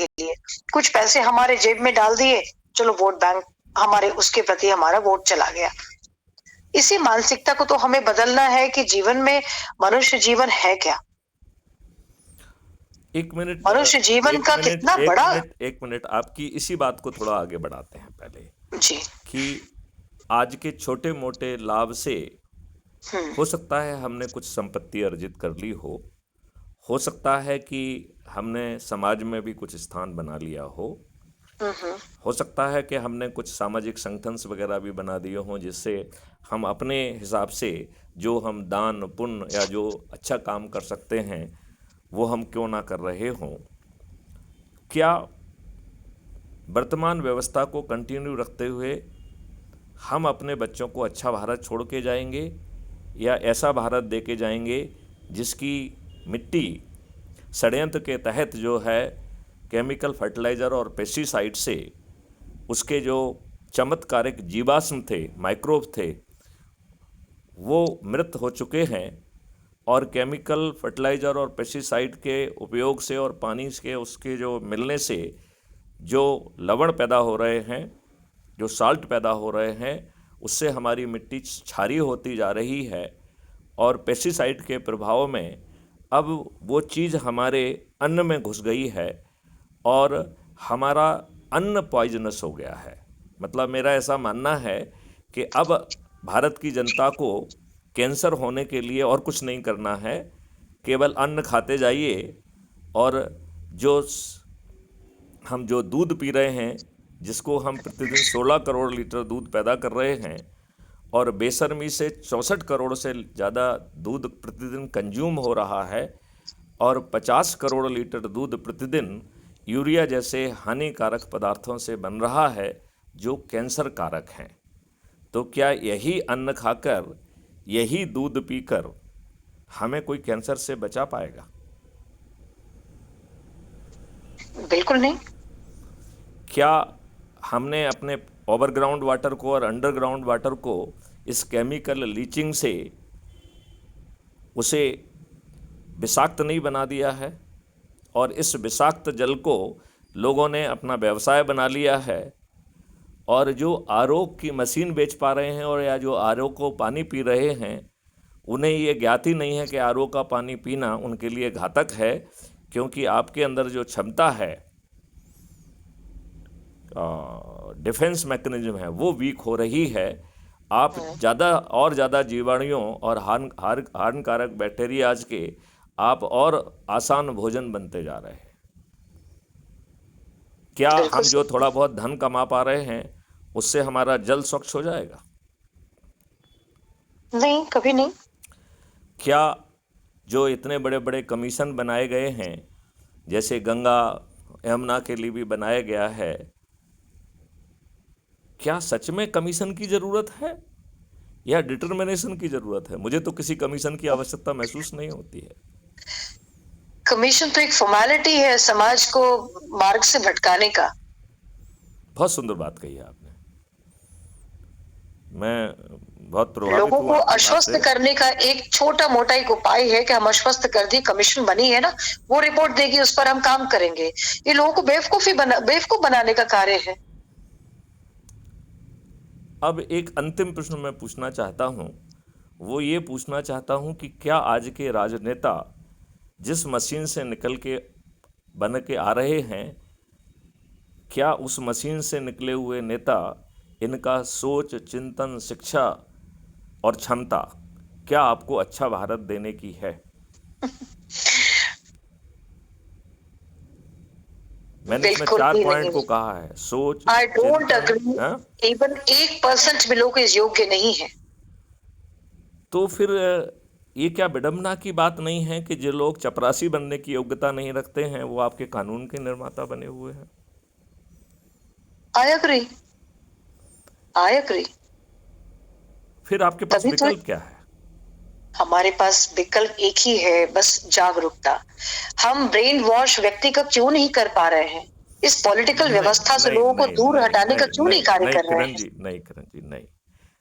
के लिए। कुछ पैसे हमारे जेब में डाल दिए, चलो वोट बैंक हमारे उसके प्रति हमारा वोट चला गया। इसी मानसिकता को तो हमें बदलना है कि जीवन में मनुष्य जीवन है क्या? एक मिनट मनुष्य जीवन का कितना बड़ा। एक मिनट आपकी इसी बात को थोड़ा आगे बढ़ाते हैं पहले, जी। कि आज के छोटे मोटे लाभ से हम्म। हो सकता है हमने कुछ संपत्ति अर्जित कर ली हो सकता है कि हमने समाज में भी कुछ स्थान बना लिया हम्म। हो सकता है कि हमने कुछ सामाजिक संगठन वगैरह भी बना दिए हों, जिससे हम अपने हिसाब से जो हम दान पुण्य या जो अच्छा काम कर सकते हैं वो हम क्यों ना कर रहे हों। क्या वर्तमान व्यवस्था को कंटिन्यू रखते हुए हम अपने बच्चों को अच्छा भारत छोड़ के जाएंगे, या ऐसा भारत दे के जाएंगे जिसकी मिट्टी षड्यंत्र के तहत जो है केमिकल फर्टिलाइज़र और पेस्टिसाइड से उसके जो चमत्कारिक जीवाश्म थे, माइक्रोब थे, वो मृत हो चुके हैं, और केमिकल फर्टिलाइज़र और पेस्टिसाइड के उपयोग से और पानी के उसके जो मिलने से जो लवण पैदा हो रहे हैं, जो साल्ट पैदा हो रहे हैं, उससे हमारी मिट्टी क्षारीय होती जा रही है, और पेस्टिसाइड के प्रभाव में अब वो चीज़ हमारे अन्न में घुस गई है और हमारा अन्न पॉइजनस हो गया है। मतलब मेरा ऐसा मानना है कि अब भारत की जनता को कैंसर होने के लिए और कुछ नहीं करना है, केवल अन्न खाते जाइए, और हम जो दूध पी रहे हैं, जिसको हम प्रतिदिन 16 करोड़ लीटर दूध पैदा कर रहे हैं, और बेशर्मी से 64 करोड़ से ज़्यादा दूध प्रतिदिन कंज्यूम हो रहा है, और 50 करोड़ लीटर दूध प्रतिदिन यूरिया जैसे हानिकारक पदार्थों से बन रहा है जो कैंसर कारक हैं। तो क्या यही अन्न खाकर, यही दूध पीकर हमें कोई कैंसर से बचा पाएगा? बिल्कुल नहीं। क्या हमने अपने ओवरग्राउंड वाटर को और अंडरग्राउंड वाटर को इस केमिकल लीचिंग से उसे विषाक्त नहीं बना दिया है, और इस विषाक्त जल को लोगों ने अपना व्यवसाय बना लिया है, और जो आरओ की मशीन बेच पा रहे हैं और या जो आरओ को पानी पी रहे हैं, उन्हें ये ज्ञात ही नहीं है कि आरओ का पानी पीना उनके लिए घातक है, क्योंकि आपके अंदर जो क्षमता है, डिफेंस मैकेनिज्म है, वो वीक हो रही है। आप ज़्यादा और ज़्यादा जीवाणुओं और हानिकारक बैक्टीरियाज के आप और आसान भोजन बनते जा रहे हैं। क्या हम जो थोड़ा बहुत धन कमा पा रहे हैं उससे हमारा जल स्वच्छ हो जाएगा? नहीं, कभी नहीं। क्या जो इतने बड़े बड़े कमीशन बनाए गए हैं, जैसे गंगा यमुना के लिए भी बनाया गया है, क्या सच में कमीशन की ज़रूरत है या डिटर्मिनेशन की ज़रूरत है? मुझे तो किसी कमीशन की आवश्यकता महसूस नहीं होती है। कमीशन तो एक फॉर्मेलिटी है समाज को मार्ग से भटकाने का। बहुत सुंदर बात कही है आपने। मैं बहुत प्रभावित लोगों हूँ को आपकी बात आश्वस्त से। करने का एक छोटा मोटा एक उपाय है कि हम आश्वस्त कर दिए, कमीशन बनी है ना, वो रिपोर्ट देगी, उस पर हम काम करेंगे। ये लोगों को बेवकूफ बनाने का कार्य है। अब एक अंतिम प्रश्न मैं पूछना चाहता हूँ, वो ये पूछना चाहता हूँ कि क्या आज के राजनेता जिस मशीन से निकल के बन के आ रहे हैं, क्या उस मशीन से निकले हुए नेता, इनका सोच, चिंतन, शिक्षा और क्षमता क्या आपको अच्छा भारत देने की है? मैंने इसमें बिल्कुल 4 भी पॉइंट नहीं। को कहा है, सोच, आई डोंट चिंतन, अग्री। हाँ? इवन 1% भी लोग इस योग्य नहीं है। तो फिर ये क्या विडंबना की बात नहीं है कि जो लोग चपरासी बनने की योग्यता नहीं रखते हैं वो आपके कानून के निर्माता बने हुए हैं? I agree. I agree. फिर आपके पास तभी तो विकल्प क्या है? हमारे पास विकल्प एक ही है, बस जागरूकता। हम ब्रेन वॉश व्यक्ति का क्यों नहीं कर पा रहे हैं? इस पॉलिटिकल व्यवस्था से लोगों को दूर हटाने का क्यों नहीं कार्य कर रहे हैं? नहीं किरण जी, नहीं।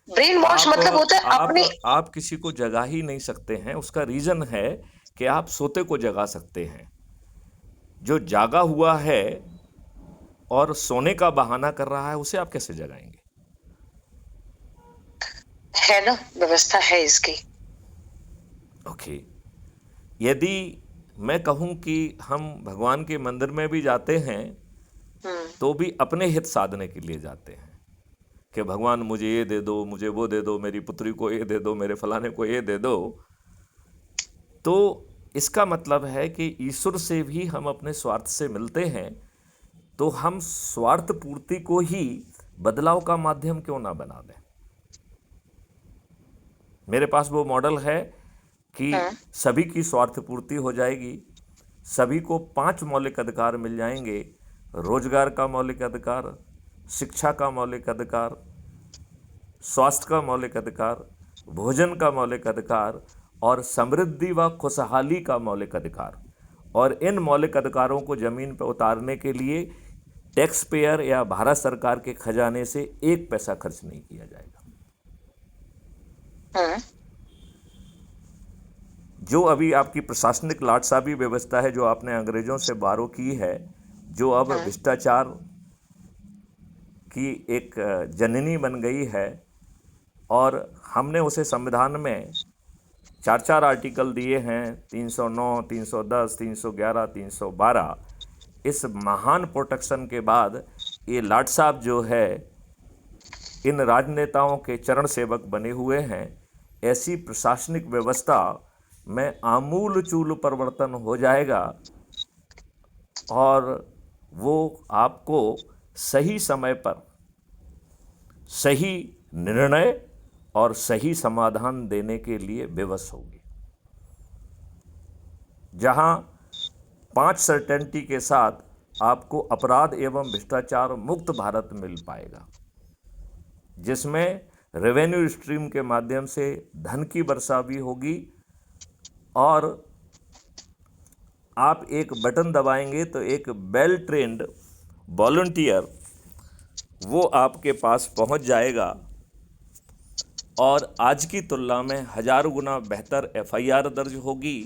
ब्रेन वॉश आप मतलब होता है आप अपने। आप किसी को जगा ही नहीं सकते हैं। उसका रीजन है कि आप सोते को जगा सकते हैं। जो जागा हुआ है और सोने का बहाना कर रहा है, उसे आप कैसे जगाएंगे? है ना, व्यवस्था है इसकी। ओके। यदि मैं कहूं कि हम भगवान के मंदिर में भी जाते हैं हम्म। तो भी अपने हित साधने के लिए जाते हैं कि भगवान मुझे ये दे दो, मुझे वो दे दो, मेरी पुत्री को ये दे दो, मेरे फलाने को ये दे दो। तो इसका मतलब है कि ईश्वर से भी हम अपने स्वार्थ से मिलते हैं, तो हम स्वार्थ पूर्ति को ही बदलाव का माध्यम क्यों ना बना दें? मेरे पास वो मॉडल है कि हम्म। सभी की स्वार्थ पूर्ति हो जाएगी, सभी को 5 मौलिक अधिकार मिल जाएंगे: रोजगार का मौलिक अधिकार, शिक्षा का मौलिक अधिकार, स्वास्थ्य का मौलिक अधिकार, भोजन का मौलिक अधिकार और समृद्धि व खुशहाली का मौलिक अधिकार। और इन मौलिक अधिकारों को जमीन पर उतारने के लिए टैक्स पेयर या भारत सरकार के खजाने से 1 पैसा खर्च नहीं किया जाएगा। हम्म। जो अभी आपकी प्रशासनिक लाटसाबी व्यवस्था है, जो आपने अंग्रेजों से बारो की है, जो अब हम्म। भ्रष्टाचार की एक जननी बन गई है, और हमने उसे संविधान में 4 आर्टिकल दिए हैं: 309, 310, 311, 312। इस महान प्रोटेक्शन के बाद ये लाट साहब जो है इन राजनेताओं के चरण सेवक बने हुए हैं। ऐसी प्रशासनिक व्यवस्था में आमूल चूल परिवर्तन हो जाएगा और वो आपको सही समय पर सही निर्णय और सही समाधान देने के लिए विवश होगी। जहां 5 सर्टेनिटी के साथ आपको अपराध एवं भ्रष्टाचार मुक्त भारत मिल पाएगा, जिसमें रेवेन्यू स्ट्रीम के माध्यम से धन की वर्षा भी होगी, और आप एक बटन दबाएंगे तो एक वेल ट्रेंड वॉलंटियर वो आपके पास पहुंच जाएगा और आज की तुलना में 1000 गुना बेहतर एफआईआर दर्ज होगी,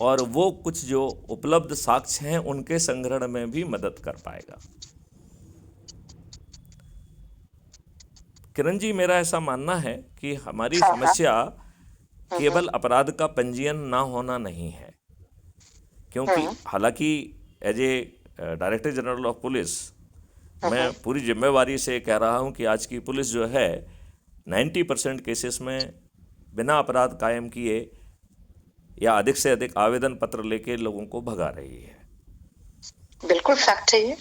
और वो कुछ जो उपलब्ध साक्ष्य हैं उनके संग्रहण में भी मदद कर पाएगा। किरण जी, मेरा ऐसा मानना है कि हमारी हाँ, हाँ। समस्या केवल अपराध का पंजीयन ना होना नहीं है, क्योंकि हम्म। हालांकि as a director general of police मैं हम्म। पूरी जिम्मेवारी से कह रहा हूं कि आज की पुलिस जो है 90% केसेस में बिना अपराध कायम किए या अधिक से अधिक आवेदन पत्र लेके लोगों को भगा रही है। बिल्कुल फैक्ट है ये।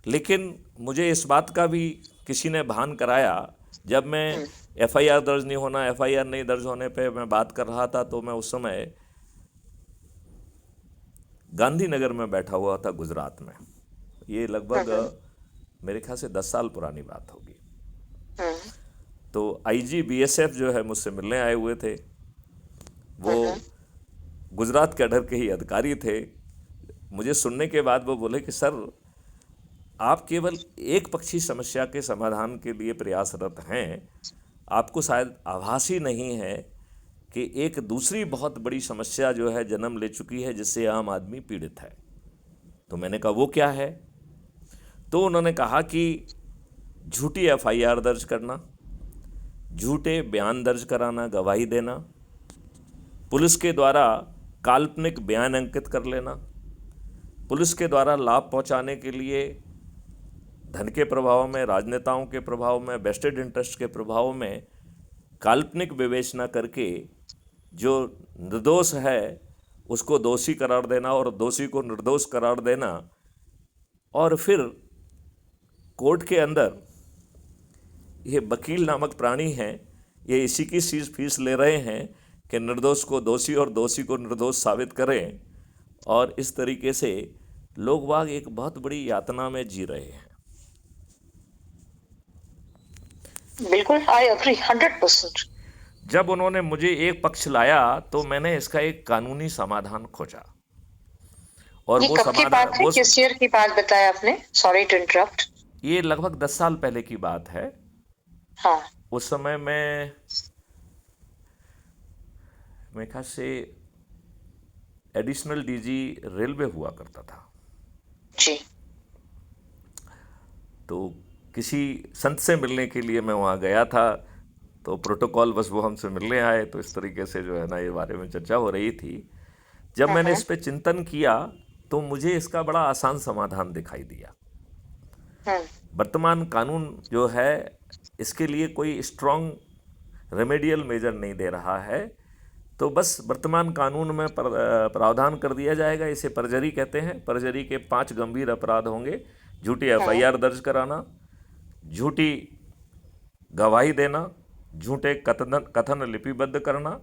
लेकिन मुझे इस बात का भी किसी ने भान कराया, जब मैं एफआईआर दर्ज नहीं होना, एफआईआर नहीं दर्ज होने पे मैं बात कर रहा था, तो मैं उस समय गांधीनगर में बैठा हुआ था गुजरात में। ये लगभग मेरे ख्याल से 10 साल पुरानी बात होगी। हम्म। तो आईजी बीएसएफ जो है मुझसे मिलने आए हुए थे। वो गुजरात कैडर के ही अधिकारी थे। मुझे सुनने के बाद वो बोले कि सर, आप केवल एक पक्षी समस्या के समाधान के लिए प्रयासरत हैं, आपको शायद आभास ही नहीं है कि एक दूसरी बहुत बड़ी समस्या जो है जन्म ले चुकी है, जिससे आम आदमी पीड़ित है। तो मैंने कहा वो क्या है? तो उन्होंने कहा कि झूठी एफआईआर दर्ज करना, झूठे बयान दर्ज कराना, गवाही देना, पुलिस के द्वारा काल्पनिक बयान अंकित कर लेना, पुलिस के द्वारा लाभ पहुंचाने के लिए धन के प्रभाव में, राजनेताओं के प्रभाव में, वेस्टेड इंटरेस्ट के प्रभाव में काल्पनिक विवेचना करके जो निर्दोष है उसको दोषी करार देना और दोषी को निर्दोष करार देना, और फिर कोर्ट के अंदर ये वकील नामक प्राणी हैं, ये इसी की फीस ले रहे हैं कि निर्दोष को दोषी और दोषी को निर्दोष साबित करें, और इस तरीके से लोग बाग एक बहुत बड़ी यातना में जी रहे हैं। बिल्कुल, आई एग्री 100%। जब उन्होंने मुझे एक पक्ष लाया तो मैंने इसका एक कानूनी समाधान खोजा, और ये वो कब की समाधान बात है? किस ईयर की बात बताया आपने? Sorry to interrupt. ये लगभग 10 साल पहले की बात है। हाँ। उस समय मैं मेरे ख्याल से एडिशनल डीजी रेलवे हुआ करता था। जी। तो किसी संत से मिलने के लिए मैं वहाँ गया था, तो प्रोटोकॉल बस वो हमसे मिलने आए, तो इस तरीके से जो है ना ये बारे में चर्चा हो रही थी। जब मैंने इस पे चिंतन किया तो मुझे इसका बड़ा आसान समाधान दिखाई दिया। वर्तमान कानून जो है इसके लिए कोई स्ट्रॉन्ग रेमेडियल मेजर नहीं दे रहा है, तो बस वर्तमान कानून में प्रावधान कर दिया जाएगा, इसे परजरी कहते हैं। परजरी के 5 गंभीर अपराध होंगे: झूठी एफआईआर दर्ज कराना, झूठी गवाही देना, झूठे कथन लिपिबद्ध करना,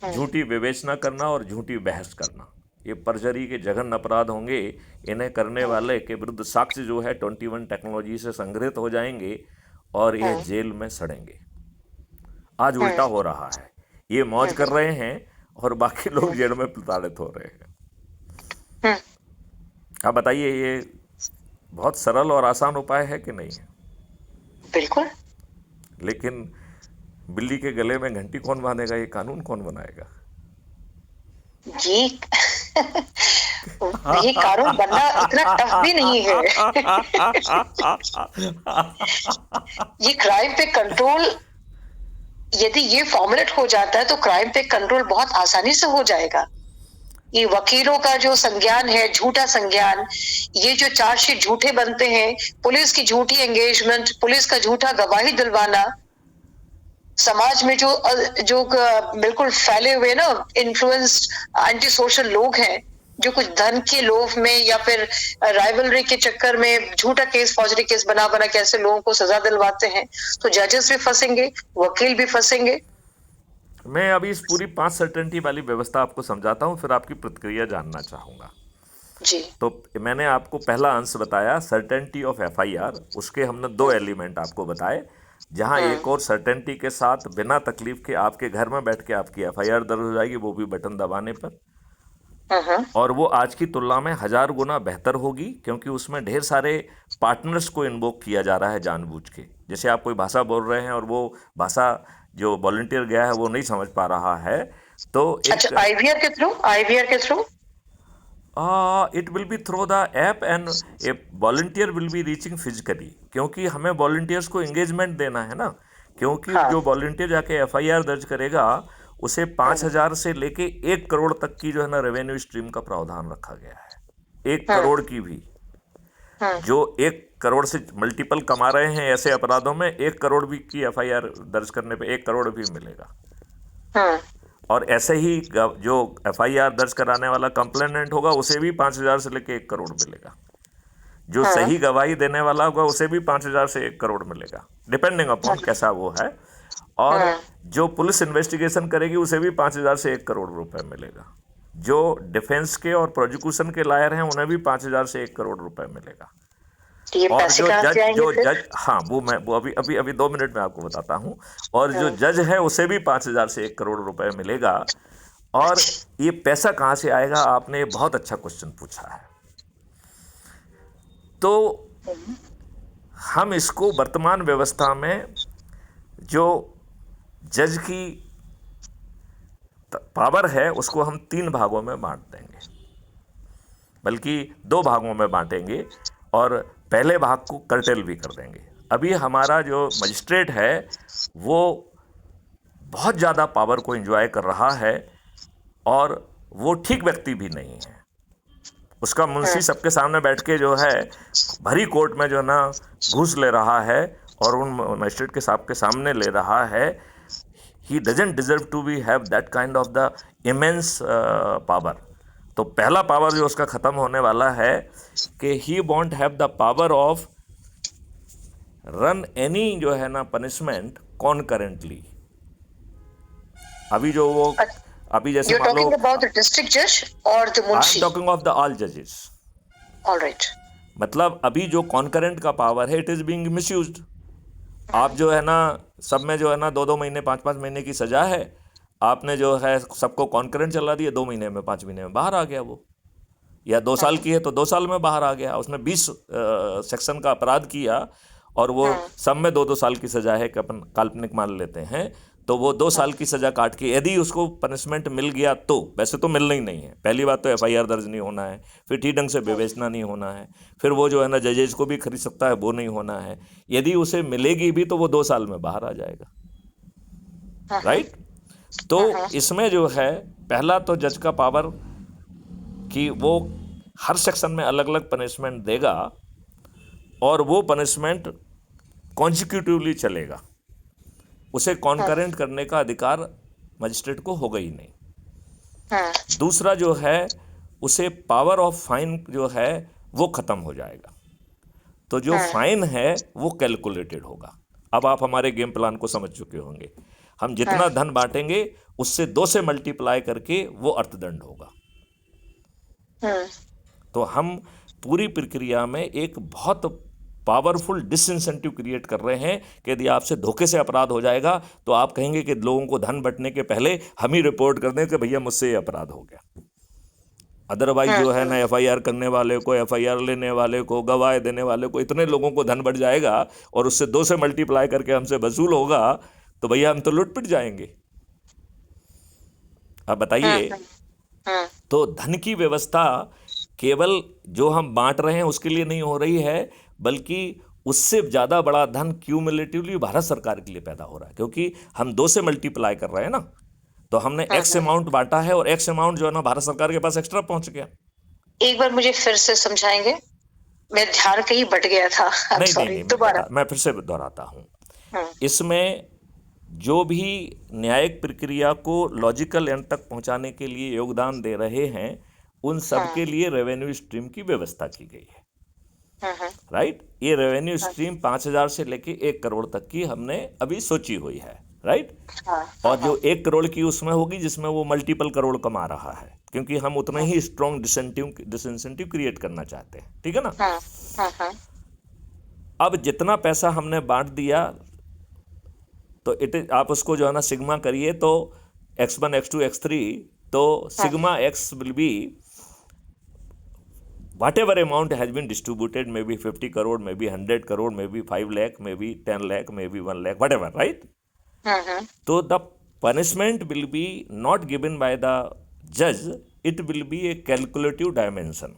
झूठी विवेचना करना और झूठी बहस करना। ये परजरी के जघन्य अपराध होंगे। इन्हें करने वाले के विरुद्ध साक्ष्य जो है 21 टेक्नोलॉजी से संग्रहित हो जाएंगे और ये जेल में सड़ेंगे। आज उल्टा हो रहा है, ये मौज कर रहे हैं और बाकी लोग जेल में प्रताड़ित हो रहे हैं। आप बताइए, ये बहुत सरल और आसान उपाय है कि नहीं है? बिल्कुल। लेकिन बिल्ली के गले में घंटी कौन बांधेगा? ये कानून कौन बनाएगा? ये ये कानून बनना इतना टफ भी नहीं है। ये क्राइम पे कंट्रोल, यदि ये फॉर्मुलेट हो जाता है तो क्राइम पे कंट्रोल बहुत आसानी से हो जाएगा। ये वकीलों का जो संज्ञान है, झूठा संज्ञान, ये जो चार्जशीट झूठे बनते हैं, पुलिस की झूठी एंगेजमेंट, पुलिस का झूठा गवाही दिलवाना, समाज में जो बिल्कुल फैले हुए ना इन्फ्लुएंस्ड एंटी सोशल लोग हैं, जो कुछ धन के लोभ में या फिर राइवलरी के चक्कर में झूठा केस, फौजरी केस बना के ऐसे लोगों को सजा दिलवाते हैं, तो जजेस भी फंसेंगे, वकील भी फंसेंगे। मैं अभी इस पूरी 5 सर्टेनिटी वाली व्यवस्था आपको समझाता हूँ, फिर आपकी प्रतिक्रिया जानना चाहूँगा जी। तो मैंने आपको पहला अंश बताया सर्टेनिटी ऑफ एफआईआर, उसके हमने 2 एलिमेंट आपको बताए, जहाँ एक और सर्टेनिटी के साथ बिना तकलीफ के आपके घर में बैठ के आपकी एफआईआर दर्ज हो जाएगी, वो भी बटन दबाने पर। और वो आज की तुलना में 1000 गुना बेहतर होगी, क्योंकि उसमें ढेर सारे पार्टनर्स को इन्वोक किया जा रहा है जानबूझ के। जैसे आप कोई भाषा बोल रहे हैं और वो भाषा जो वॉलंटियर गया है वो नहीं समझ पा रहा है, तो अच्छा, आईवीआर के through it will be through the app and A volunteer will be reaching physically, क्योंकि हमें वॉलंटियर्स को एंगेजमेंट देना है ना। क्योंकि जो वॉलंटियर जाके एफआईआर दर्ज करेगा उसे 5000 से लेके 1 करोड़ तक की जो है ना रेवेन्यू स्ट्रीम का प्रावधान रखा गया है। 1 करोड़ की भी, जो 1 करोड़ से मल्टीपल कमा रहे हैं ऐसे अपराधों में, 1 करोड़ भी की एफआईआर दर्ज करने पे 1 करोड़ भी मिलेगा। और ऐसे ही जो एफआईआर दर्ज कराने वाला कंप्लेनेंट होगा उसे भी 5000 से लेके 1 करोड़ मिलेगा। जो सही गवाही देने वाला होगा उसे भी 5000 से 1 करोड़ मिलेगा, डिपेंडिंग अपॉन कैसा वो है। और जो पुलिस इन्वेस्टिगेशन करेगी उसे भी 5000 से 1 करोड़ रुपए मिलेगा। जो डिफेंस के और प्रोसिक्यूशन के लायर हैं उन्हें भी 5000 से 1 करोड़ रुपए मिलेगा। और जो जज हाँ, वो अभी 2 मिनट में आपको बताता हूँ। और जो जज है उसे भी 5000 से 1 करोड़ रुपए मिलेगा। और ये पैसा कहाँ से आएगा? आपने बहुत अच्छा क्वेश्चन पूछा है। तो हम इसको वर्तमान व्यवस्था में जो जज की पावर है उसको हम 3 भागों में बांट देंगे, बल्कि 2 भागों में बांटेंगे और पहले भाग को कर्टेल भी कर देंगे। अभी हमारा जो मजिस्ट्रेट है वो बहुत ज़्यादा पावर को एंजॉय कर रहा है और वो ठीक व्यक्ति भी नहीं है। उसका मुंशी सबके सामने बैठ के जो है भरी कोर्ट में जो है ना घूस ले रहा है और उन मजिस्ट्रेट के सामने ले रहा है। He doesn't deserve to be have that kind of the immense power. तो पहला पावर जो उसका खत्म होने वाला है कि he won't have the power of run any जो है ना पनिशमेंट concurrently। अभी जो वो अभी जैसे मान लो You're talking about the district judge or the munshi? I'm talking of the all judges. All right. मतलब अभी जो concurrent का पावर है it is being misused। आप जो है ना सब में जो है ना 2-2 महीने 5-5 महीने की सजा है, आपने जो है सबको कॉन्करेंट चला दिया, 2 महीने में 5 महीने में बाहर आ गया वो। या 2 साल की है तो 2 साल में बाहर आ गया। उसने 20 सेक्शन का अपराध किया और वो सब में 2-2 साल की सजा है कि अपन काल्पनिक मान लेते हैं, तो वो 2 साल की सजा काट के यदि उसको पनिशमेंट मिल गया तो, वैसे तो मिलना ही नहीं है, पहली बात तो एफआईआर दर्ज नहीं होना है, फिर ठीक ढंग से विवेचना नहीं होना है, फिर वो जो है ना जजेज को भी खरीद सकता है वो नहीं होना है, यदि उसे मिलेगी भी तो वो 2 साल में बाहर आ जाएगा, राइट। तो इसमें जो है पहला तो जज का पावर कि वो हर सेक्शन में अलग अलग पनिशमेंट देगा और वो पनिशमेंट कॉन्जिक्यूटिवली चलेगा, उसे कॉन्करेंट करने का अधिकार मजिस्ट्रेट को होगा ही नहीं। दूसरा जो है उसे पावर ऑफ फाइन जो है वो खत्म हो जाएगा, तो जो फाइन है वो कैलकुलेटेड होगा। अब आप हमारे गेम प्लान को समझ चुके होंगे, हम जितना धन बांटेंगे उससे 2 से मल्टीप्लाई करके वो अर्थदंड होगा। तो हम पूरी प्रक्रिया में एक बहुत पावरफुल डिसइंसेंटिव क्रिएट कर रहे हैं कि यदि आपसे धोखे से अपराध हो जाएगा तो आप कहेंगे कि लोगों को धन बंटने के पहले हम ही रिपोर्ट कर दें कि भैया मुझसे ये अपराध हो गया। अदरवाइज जो है ना एफआईआर करने वाले को, एफआईआर लेने वाले को, गवाह देने वाले को, इतने लोगों को धन बढ़ जाएगा और उससे 2 से मल्टीप्लाई करके हमसे वसूल होगा तो भैया हम तो लुट पिट जाएंगे। अब बताइए, तो धन की व्यवस्था केवल जो हम बांट रहे हैं उसके लिए नहीं हो रही है, बल्कि उससे ज़्यादा बड़ा धन क्यूमुलेटिवली भारत सरकार के लिए पैदा हो रहा है, क्योंकि हम 2 से मल्टीप्लाई कर रहे हैं ना, तो हमने एक्स अमाउंट बांटा है और एक्स अमाउंट जो है ना भारत सरकार के पास एक्स्ट्रा पहुंच गया। एक बार मुझे फिर से समझाएंगे, मैं ध्यान कहीं बट गया था। नहीं, दोबारा मैं फिर से दोहराता हूं। इसमें जो भी न्यायिक प्रक्रिया को लॉजिकल एंड तक पहुंचाने के लिए योगदान दे रहे हैं उन सब के लिए रेवेन्यू स्ट्रीम की व्यवस्था की गई है, राइट। ये रेवेन्यू स्ट्रीम 5,000 से लेके 1 करोड़ तक की हमने अभी सोची हुई है, राइट। और जो 1 करोड़ की उसमें होगी जिसमें वो मल्टीपल करोड़ कमा रहा है, क्योंकि हम उतना ही स्ट्रॉन्ग डिसइंसेंटिव क्रिएट करना चाहते हैं, ठीक है ना। अब जितना पैसा हमने बांट दिया तो आप उसको जो है ना सिग्मा करिए, तो x1 x2 x3, तो sigma x will be whatever amount has been distributed, maybe 50 crore, maybe 100 crore, maybe 5 lakh, maybe 10 lakh, maybe 1 lakh, whatever, right? So the punishment will be not given by the judge, it will be a calculative dimension.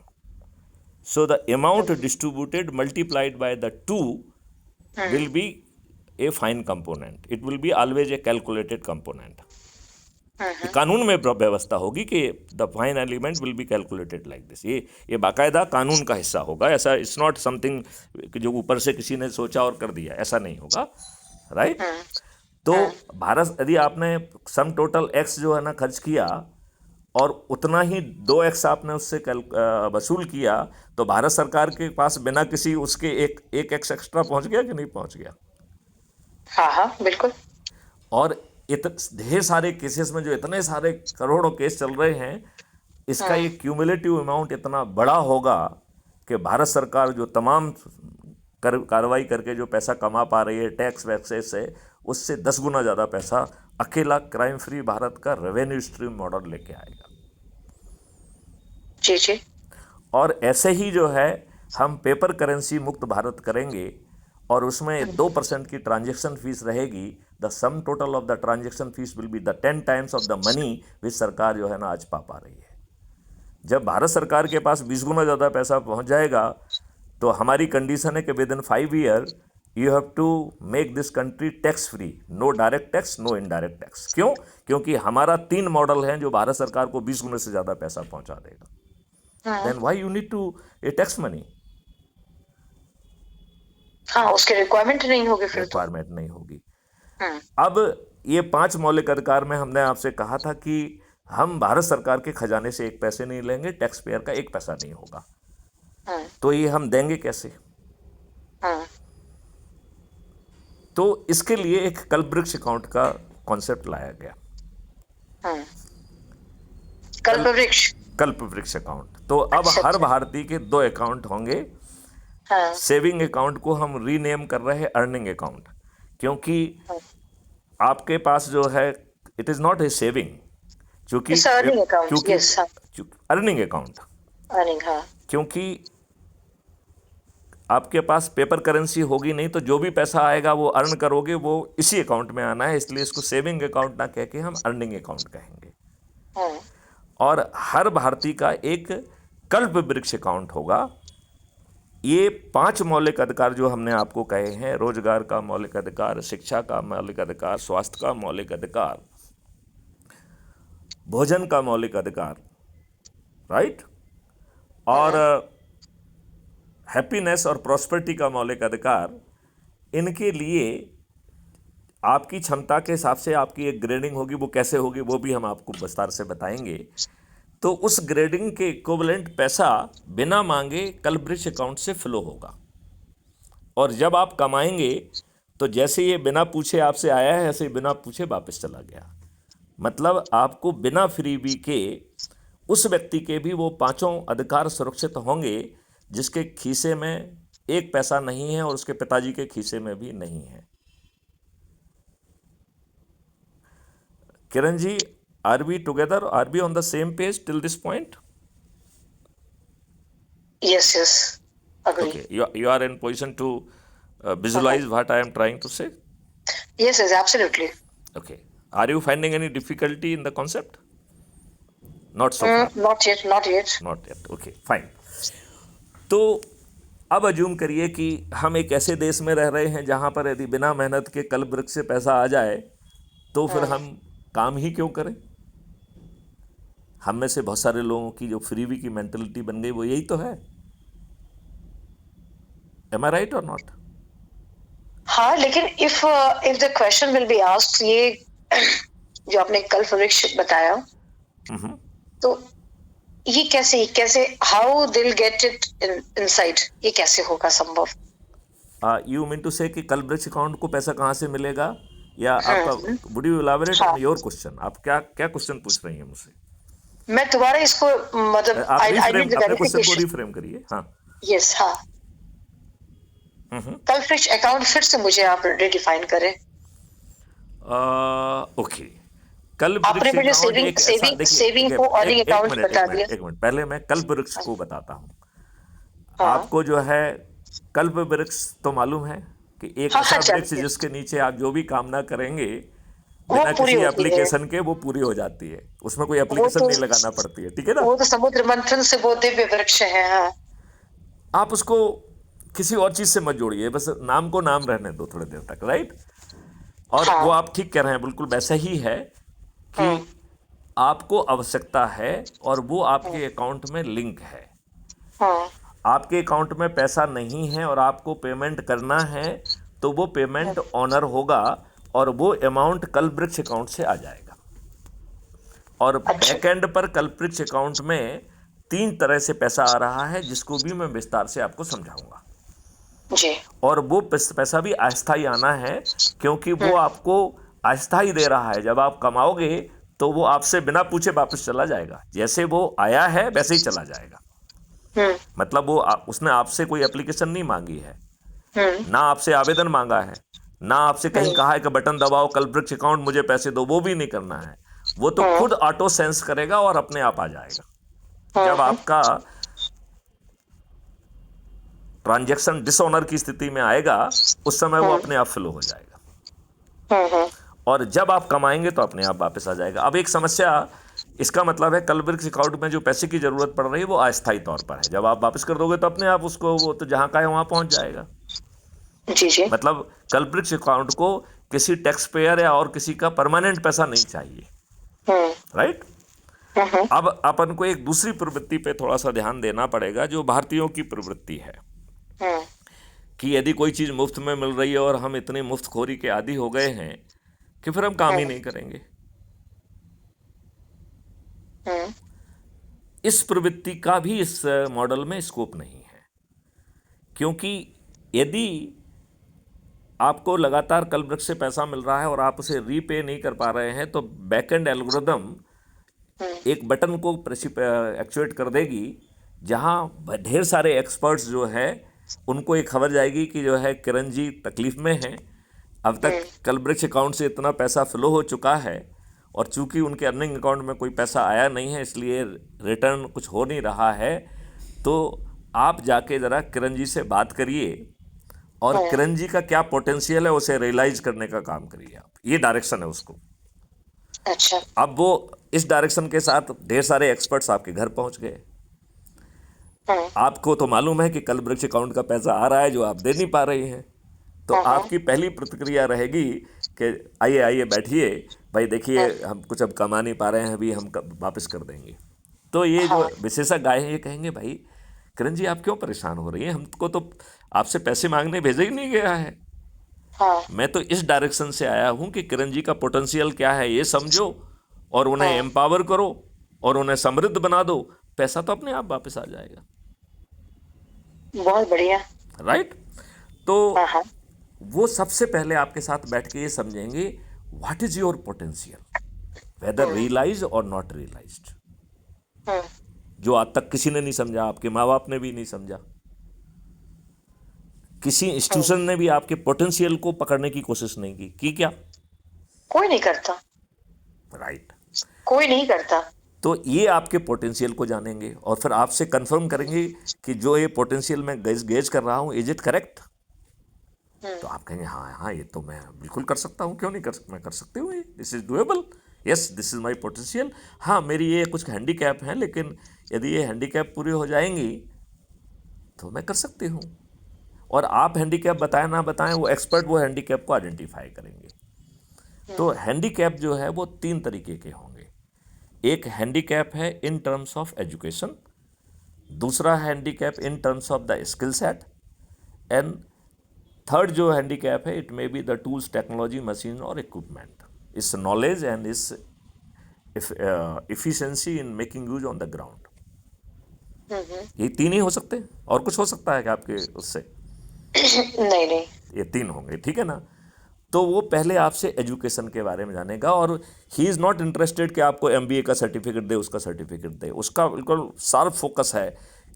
So the amount distributed multiplied by the 2 will be a fine component. It will be always a calculated component. कानून में व्यवस्था होगी कि the fine element will be calculated like this. ये बाकायदा कानून का हिस्सा होगा, ऐसा इट्स नॉट समथिंग जो ऊपर से किसी ने सोचा और कर दिया, ऐसा नहीं होगा, राइट। तो भारत यदि आपने सम टोटल एक्स जो है ना खर्च किया और उतना ही 2x आपने उससे वसूल किया, तो भारत सरकार के पास बिना किसी उसके एक एक्स एक्स्ट्रा पहुंच गया कि नहीं पहुंच गया? हाँ, बिल्कुल। और ढेर सारे केसेस में जो इतने सारे करोड़ों केस चल रहे हैं, इसका ये क्यूमुलेटिव अमाउंट इतना बड़ा होगा कि भारत सरकार जो तमाम कार्रवाई करके जो पैसा कमा पा रही है टैक्स वैक्सेस से, उससे 10 गुना ज़्यादा पैसा अकेला क्राइम फ्री भारत का रेवेन्यू स्ट्रीम मॉडल लेके आएगा। जी। और ऐसे ही जो है हम पेपर करेंसी मुक्त भारत करेंगे और उसमें 2% की ट्रांजैक्शन फीस रहेगी। The sum total of the transaction fees will be the 10 times of the money which सरकार जो है ना आज पा रही है। जब भारत सरकार के पास 20 गुना ज़्यादा पैसा पहुंच जाएगा तो हमारी कंडीशन है कि within 5 year you have to make this country tax free, no direct tax, no indirect tax. क्यों? क्योंकि हमारा 3 मॉडल हैं जो भारत सरकार को 20 गुना से ज़्यादा पैसा पहुंचा देगा। Then why you need to a tax money? हाँ, उसके रिक्वायरमेंट नहीं होगी, फिर रिक्वायरमेंट नहीं होगी। अब ये 5 मौलिक अधिकार में हमने आपसे कहा था कि हम भारत सरकार के खजाने से 1 पैसे नहीं लेंगे, टैक्स पेयर का 1 पैसा नहीं होगा। तो ये हम देंगे कैसे? तो इसके लिए एक कल्पवृक्ष अकाउंट का कॉन्सेप्ट लाया गया। कल्पवृक्ष अकाउंट। तो अब हर भारतीय के 2 अकाउंट होंगे। सेविंग अकाउंट को हम रीनेम कर रहे हैं अर्निंग अकाउंट, क्योंकि आपके पास जो है it is not a saving, क्योंकि अर्निंग अकाउंट, क्योंकि आपके पास पेपर करेंसी होगी नहीं, तो जो भी पैसा आएगा वो अर्न करोगे वो इसी अकाउंट में आना है, इसलिए इसको सेविंग अकाउंट ना कह के हम अर्निंग अकाउंट कहेंगे। हम्म, और हर भारतीय का एक कल्प वृक्ष अकाउंट होगा। ये 5 मौलिक अधिकार जो हमने आपको कहे हैं, रोजगार का मौलिक अधिकार, शिक्षा का मौलिक अधिकार, स्वास्थ्य का मौलिक अधिकार, भोजन का मौलिक अधिकार, राइट, और हैप्पीनेस और प्रॉस्पेरिटी का मौलिक अधिकार, इनके लिए आपकी क्षमता के हिसाब से आपकी एक ग्रेडिंग होगी। वो कैसे होगी वो भी हम आपको विस्तार से बताएंगे। तो उस ग्रेडिंग के इक्विवेलेंट पैसा बिना मांगे कल्पवृक्ष अकाउंट से फ्लो होगा। और जब आप कमाएंगे तो जैसे ये बिना पूछे आपसे आया है, ऐसे ही बिना पूछे वापस चला गया। मतलब आपको बिना फ्रीबी के उस व्यक्ति के भी वो 5 अधिकार सुरक्षित होंगे जिसके खीसे में एक पैसा नहीं है और उसके पिताजी के खीसे में भी नहीं है। Kiran ji, are we together? Are we on the same page till this point? Yes, agree. Okay, you are in position to visualize what I am trying to say? Yes, absolutely. Okay. Are you finding any difficulty in the concept? Not so far. Not yet. Not yet. Okay, fine. तो अब assume करिए कि हम एक ऐसे देश में रह रहे हैं जहां पर यदि बिना मेहनत के कल्प वृक्ष से पैसा आ जाए तो फिर हम काम ही क्यों करें। हम में से बहुत सारे लोगों की जो फ्रीबी की मेंटलिटी बन गई वो यही तो है। एम आई राइट और नॉट? हाँ, लेकिन if the question will be asked, ये जो आपने कल्प वृक्ष बताया, तो ये कैसे हाउ दिल गेट इट इनसाइड, ये कैसे होगा संभव? यू मीन टू से कि कल्प वृक्ष अकाउंट को पैसा कहाँ से मिलेगा, या आपका would you elaborate on your question? आप क्या क्वेश्चन पूछ रही हैं मुझसे? मैं दोबारा इसको मतलब अपने क्वेश्चन को रिफ्रेम करिए। हाँ, यस, हाँ, कल्प वृक्ष अकाउंट फिर से मुझे आप रिडिफाइन करें। ओके, कल्प आपने मुझे सेविंग को अर्निंग अकाउंट बता दिया। एक मिनट, पहले मैं कल्प वृक्ष को बताता हूँ। आपको जो है कल्प वृक्ष तो मालूम है कि एक ऐसा वृक्ष जिसके नीचे आप जो भी कामना करेंगे बिना किसी एप्लीकेशन के वो पूरी हो जाती है, उसमें कोई एप्लीकेशन नहीं लगाना पड़ती है, ठीक है ना? वो तो समुद्र मंथन से वो दिव्य वृक्ष है। हाँ, आप उसको किसी और चीज से मत जोड़िए, बस नाम को नाम रहने दो थोड़ी देर तक, राइट? और वो आप ठीक कह रहे हैं, बिल्कुल वैसा ही है कि आपको आवश्यकता है और वो आपके अकाउंट में लिंक है। आपके अकाउंट में पैसा नहीं है और आपको पेमेंट करना है तो वो पेमेंट ऑनर होगा और वो अमाउंट कल्प वृक्ष अकाउंट से आ जाएगा। और बैक एंड पर कल्प वृक्ष अकाउंट में 3 तरह से पैसा आ रहा है जिसको भी मैं विस्तार से आपको समझाऊंगा जी। और वो पैसा भी अस्थायी आना है, क्योंकि वो आपको अस्थायी दे रहा है। जब आप कमाओगे तो वो आपसे बिना पूछे वापस चला जाएगा, जैसे वो आया है वैसे ही चला जाएगा। मतलब वो उसने आपसे कोई एप्लीकेशन नहीं मांगी है, ना आपसे आवेदन मांगा है, ना आपसे कहीं कहा है कि बटन दबाओ कल्प वृक्ष अकाउंट मुझे पैसे दो, वो भी नहीं करना है। वो तो खुद ऑटो सेंस करेगा और अपने आप आ जाएगा। जब आपका ट्रांजैक्शन डिसऑनर की स्थिति में आएगा उस समय वो अपने आप फ्लो हो जाएगा, और जब आप कमाएंगे तो अपने आप वापस आ जाएगा। अब एक समस्या, इसका मतलब है कल्प वृक्ष अकाउंट में जो पैसे की जरूरत पड़ रही है वो अस्थायी तौर पर है। जब आप वापस कर दोगे तो अपने आप उसको वो तो जहां का है वहां पहुंच जाएगा। जी। मतलब कल्प वृक्ष अकाउंट को किसी टैक्स पेयर या और किसी का परमानेंट पैसा नहीं चाहिए, राइट? अब अपन को एक दूसरी प्रवृत्ति पे थोड़ा सा ध्यान देना पड़ेगा जो भारतीयों की प्रवृत्ति है कि यदि कोई चीज मुफ्त में मिल रही है और हम इतने मुफ्तखोरी के आदी हो गए हैं कि फिर हम काम ही नहीं करेंगे। इस प्रवृत्ति का भी इस मॉडल में स्कोप नहीं है, क्योंकि यदि आपको लगातार कल्प वृक्ष से पैसा मिल रहा है और आप उसे रीपे नहीं कर पा रहे हैं तो बैकएंड एल्गोरिदम एक बटन को एक्चुएट कर देगी जहां ढेर सारे एक्सपर्ट्स जो है उनको एक खबर जाएगी कि जो है किरण जी तकलीफ में हैं, अब तक कल्प वृक्ष अकाउंट से इतना पैसा फ्लो हो चुका है और चूंकि उनके अर्निंग अकाउंट में कोई पैसा आया नहीं है इसलिए रिटर्न कुछ हो नहीं रहा है, तो आप जाके ज़रा किरण जी से बात करिए और किरण जी का क्या पोटेंशियल है उसे रियलाइज करने का काम करिए आप, ये डायरेक्शन है उसको। अच्छा। अब वो इस डायरेक्शन के साथ ढेर सारे एक्सपर्ट्स आपके घर पहुंच गए। आपको तो मालूम है कि कल वृक्ष अकाउंट का पैसा आ रहा है जो आप दे नहीं पा रही हैं, तो आपकी पहली प्रतिक्रिया रहेगी कि आइए आइए बैठिए भाई, देखिए हम कुछ अब कमा नहीं पा रहे हैं, अभी हम वापस कर देंगे। तो ये जो विशेषज्ञ आए हैं ये कहेंगे भाई किरण जी आप क्यों परेशान हो रही हैं, हमको तो आपसे पैसे मांगने भेजा ही नहीं गया है। मैं तो इस डायरेक्शन से आया हूं कि किरण जी का पोटेंशियल क्या है ये समझो और उन्हें एम्पावर करो और उन्हें समृद्ध बना दो, पैसा तो अपने आप वापस आ जाएगा। बहुत बढ़िया। राइट। तो वो सबसे पहले आपके साथ बैठ के ये समझेंगे what is your potential, whether realize और नॉट रियलाइज्ड, जो आज तक किसी ने नहीं समझा, आपके माँ बाप ने भी नहीं समझा, किसी इंस्टीट्यूशन ने भी आपके पोटेंशियल को पकड़ने की कोशिश नहीं की क्या? कोई नहीं करता। राइट। कोई नहीं करता। तो ये आपके पोटेंशियल को जानेंगे और फिर आपसे कंफर्म करेंगे कि जो ये पोटेंशियल मैं गेज कर रहा हूँ इज इट करेक्ट। तो आप कहेंगे हाँ हाँ ये तो मैं बिल्कुल कर सकता हूँ, क्यों नहीं कर सकता, मैं कर सकती हूँ, this is doable, yes this is my potential. हाँ मेरी ये कुछ हैंडीकैप हैं लेकिन यदि ये हैंडीकैप पूरी हो जाएंगी तो मैं कर सकती हूँ। और आप हैंडीकैप बताएं ना बताएं, वो एक्सपर्ट वो हैंडीकैप को आइडेंटिफाई करेंगे। तो हैंडीकैप जो है वो 3 तरीके के होंगे। एक हैंडीकैप है इन टर्म्स ऑफ एजुकेशन, दूसरा handicap in terms of the skill set, and third जो हैंडीकैप है it may be the tools, technology, machine और इक्विपमेंट, इस नॉलेज एंड इस efficiency in making use on the ground. ये 3 ही हो सकते हैं, और कुछ हो सकता है कि आपके उससे? नहीं नहीं, ये 3 होंगे, ठीक है ना। तो वो पहले आपसे एजुकेशन के बारे में जानेगा और ही इज़ नॉट इंटरेस्टेड कि आपको एमबीए का सर्टिफिकेट दे, उसका सर्टिफिकेट दे, उसका बिल्कुल शार्प फोकस है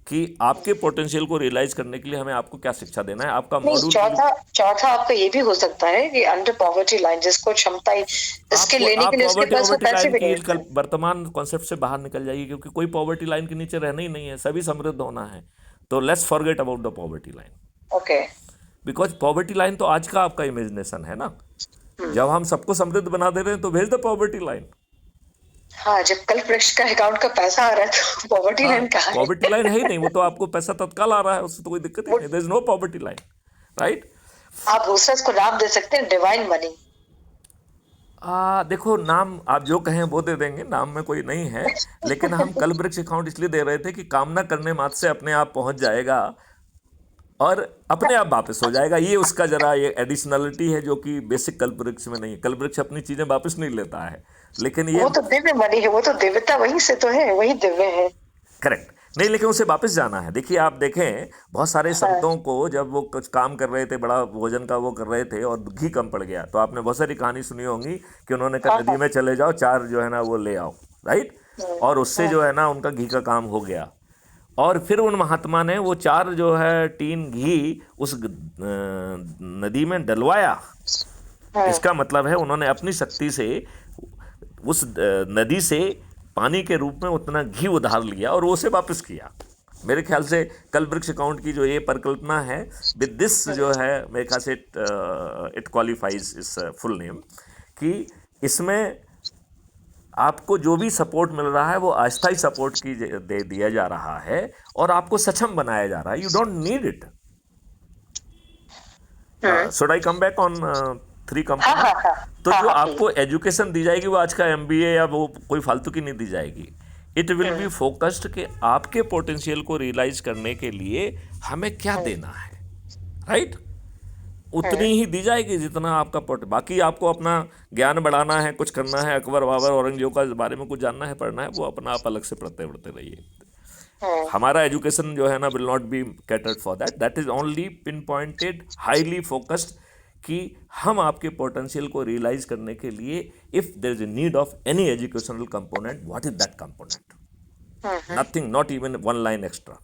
कि आपके पोटेंशियल को रियलाइज करने के लिए हमें आपको क्या शिक्षा देना है। आपका मॉड्यूल चौथा आपका ये भी हो सकता है कि अंडर पॉवर्टी लाइन, जिसको क्षमता इसके लेने के लिए उसके पास वो पैसे भी नहीं है। वर्तमान कॉन्सेप्ट से बाहर निकल जाइए, क्योंकि कोई पॉवर्टी लाइन के नीचे रहना ही नहीं है, सभी समृद्ध होना है। तो let's forget about the poverty line. Okay. Because poverty line तो आज का आपका इमेजिनेशन है ना। जब हम सबको समृद्ध बना दे रहे हैं तो भेज द पॉवर्टी लाइन। हाँ, जब कल वृक्ष का अकाउंट का पैसा आ रहा है तो पॉवर्टी लाइन कहाँ है? पॉवर्टी लाइन है ही नहीं, वो तो आपको पैसा तत्काल आ रहा है, उससे तो कोई दिक्कत ही नहीं, there is no poverty line. Right. आप दूसरा इसको नाम दे सकते हैं डिवाइन मनी। देखो नाम आप जो कहें वो दे देंगे, नाम में कोई नहीं है, लेकिन हम कल वृक्ष अकाउंट इसलिए दे रहे थे कि कामना करने मात्र से अपने आप पहुंच जाएगा और अपने आप वापस हो जाएगा। ये उसका जरा ये एडिशनलिटी है जो कि बेसिक कल्पवृक्ष में नहीं है। कल्पवृक्ष अपनी चीजें वापस नहीं लेता है, लेकिन ये वो तो दिव्य मणि है, वो तो दिव्यता वहीं से तो है, वही दिव्य है। करेक्ट नहीं, लेकिन उसे वापस जाना है। देखिए आप देखें बहुत सारे संतों को जब वो कुछ काम कर रहे थे, बड़ा भोजन का वो कर रहे थे और घी कम पड़ गया, तो आपने बहुत सारी कहानी सुनी होंगी कि उन्होंने कहा नदी में चले जाओ, 4 जो है ना वो ले आओ। राइट। और उससे जो है ना उनका घी का काम हो गया। और फिर उन महात्मा ने वो 4 जो है टीन घी उस नदी में डलवाया। इसका मतलब है उन्होंने अपनी शक्ति से उस नदी से पानी के रूप में उतना घी उधार लिया और वो उसे वापस किया। मेरे ख्याल से कल वृक्ष अकाउंट की जो ये परिकल्पना है विद दिस जो है, मेरे ख्याल से इट क्वालिफाइज इस फुल नेम, कि इसमें आपको जो भी सपोर्ट मिल रहा है वो अस्थायी सपोर्ट की दे दिया जा रहा है और आपको सक्षम बनाया जा रहा है। You don't need it. Should I come back on 3 component? तो जो आपको एजुकेशन दी जाएगी वो आज का एमबीए या वो कोई फालतू की नहीं दी जाएगी। इट विल बी फोकस्ड कि आपके पोटेंशियल को रियलाइज करने के लिए हमें क्या देना है। राइट। उतनी ही दी जाएगी जितना आपका बाकी आपको अपना ज्ञान बढ़ाना है, कुछ करना है, अकबर बाबर औरंगजेब का बारे में कुछ जानना है, पढ़ना है, वो अपना आप अलग से पढ़ते बढ़ते रहिए। हमारा एजुकेशन जो है ना will not be catered for that, that is only pin pointed, highly focused कि हम आपके पोटेंशियल को रियलाइज करने के लिए if there is a need of any educational component, what is that component? Nothing, not even 1 line extra.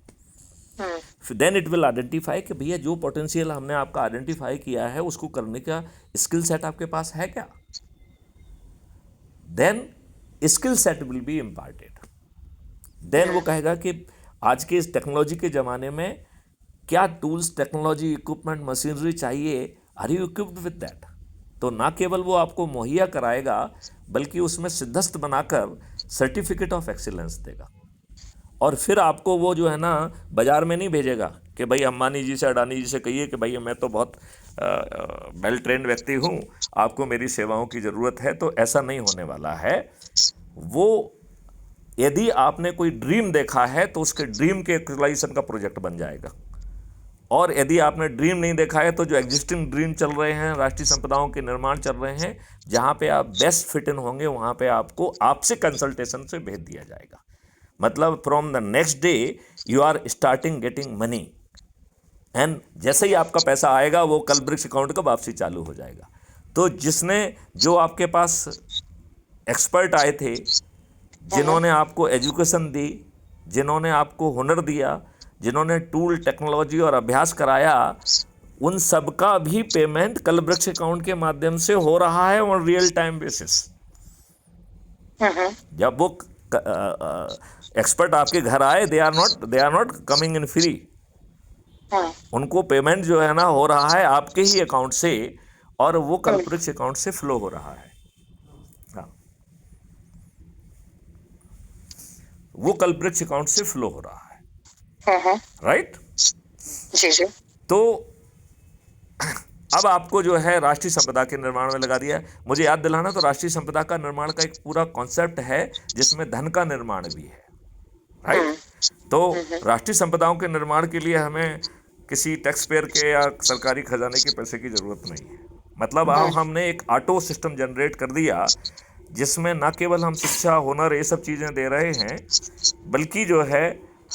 Then it will identify कि भैया जो पोटेंशियल हमने आपका आइडेंटिफाई किया है उसको करने का स्किल सेट आपके पास है क्या? Then skill set will be imparted. Then वो कहेगा कि आज के इस टेक्नोलॉजी के ज़माने में क्या टूल्स, टेक्नोलॉजी, इक्विपमेंट, मशीनरी चाहिए, are you equipped with that? तो ना केवल वो आपको मुहैया कराएगा बल्कि उसमें सिद्धस्त बनाकर सर्टिफिकेट ऑफ एक्सीलेंस देगा। और फिर आपको वो जो है ना बाज़ार में नहीं भेजेगा कि भाई अंबानी जी से, अडानी जी से कहिए कि भाई मैं तो बहुत वेल ट्रेंड व्यक्ति हूँ, आपको मेरी सेवाओं की ज़रूरत है। तो ऐसा नहीं होने वाला है। वो यदि आपने कोई ड्रीम देखा है तो उसके ड्रीम के एक्चुअलाइजेशन का प्रोजेक्ट बन जाएगा। और यदि आपने ड्रीम नहीं देखा है तो जो एग्जिस्टिंग ड्रीम चल रहे हैं, राष्ट्रीय संपदाओं के निर्माण चल रहे हैं, जहाँ पे आप बेस्ट फिट इन होंगे वहाँ पे आपको आपसे कंसल्टेशन से भेज दिया जाएगा। मतलब from the next day you are starting getting money, and जैसे ही आपका पैसा आएगा वो कल ब्रिक्स अकाउंट का वापसी चालू हो जाएगा। तो जिसने जो आपके पास एक्सपर्ट आए थे, जिन्होंने आपको एजुकेशन दी, जिन्होंने आपको हुनर दिया, जिन्होंने टूल, टेक्नोलॉजी और अभ्यास कराया, उन सबका भी पेमेंट कल ब्रिक्स अकाउंट के माध्यम से हो रहा है ऑन रियल टाइम बेसिस। जब वो एक्सपर्ट आपके घर आए, they are not coming in free. उनको पेमेंट जो है ना हो रहा है आपके ही अकाउंट से, और वो कल ब्रिक्स अकाउंट से फ्लो हो रहा है। हाँ, वो कल ब्रिक्स अकाउंट से फ्लो हो रहा है। राइट? जी जी। तो अब आपको जो है राष्ट्रीय संपदा के निर्माण में लगा दिया है। मुझे याद दिलाना, तो राष्ट्रीय संपदा का निर्माण का एक पूरा कॉन्सेप्ट है जिसमें धन का निर्माण भी है। राइट? तो राष्ट्रीय संपदाओं के निर्माण के लिए हमें किसी टैक्स पेयर के या सरकारी खजाने के पैसे की जरूरत नहीं है। मतलब अब हमने एक ऑटो सिस्टम जनरेट कर दिया जिसमें ना केवल हम शिक्षा, हुनर, ये सब चीज़ें दे रहे हैं, बल्कि जो है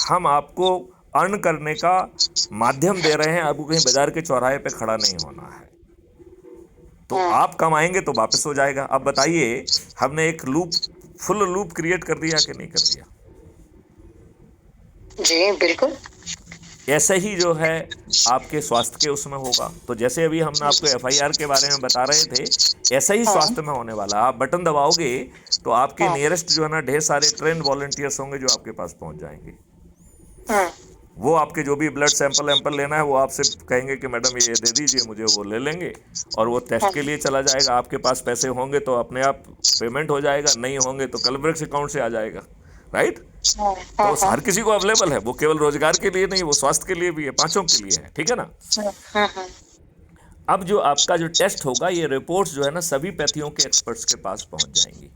हम आपको अर्न करने का माध्यम दे रहे हैं। आपको कहीं बाजार के चौराहे पे खड़ा नहीं होना है। तो आप कमाएंगे तो वापस हो जाएगा। अब बताइए, हमने एक लूप, फुल लूप क्रिएट कर दिया कि नहीं कर दिया? जी बिल्कुल। ऐसे ही जो है आपके स्वास्थ्य के उसमें होगा। तो जैसे अभी हमने आपको FIR के बारे में बता रहे थे, ऐसा ही स्वास्थ्य में होने वाला। आप बटन दबाओगे तो आपके नियरेस्ट जो है ना ढेर सारे ट्रेंड वॉलंटियर्स होंगे जो आपके पास पहुंच जाएंगे। वो आपके जो भी ब्लड सैंपल लेना है वो आपसे कहेंगे कि मैडम ये दे दीजिए मुझे, वो ले लेंगे और वो टेस्ट के लिए चला जाएगा। आपके पास पैसे होंगे तो अपने आप पेमेंट हो जाएगा, नहीं होंगे तो कल ब्रिक्स अकाउंट से आ जाएगा। राइट? तो हर किसी को अवेलेबल है। वो केवल रोजगार के लिए नहीं, वो स्वास्थ्य के लिए भी है, पांचों के लिए है। ठीक है ना? अब जो आपका जो टेस्ट होगा, ये रिपोर्ट्स जो है ना सभी पैथियों के एक्सपर्ट्स के पास पहुंच जाएंगी।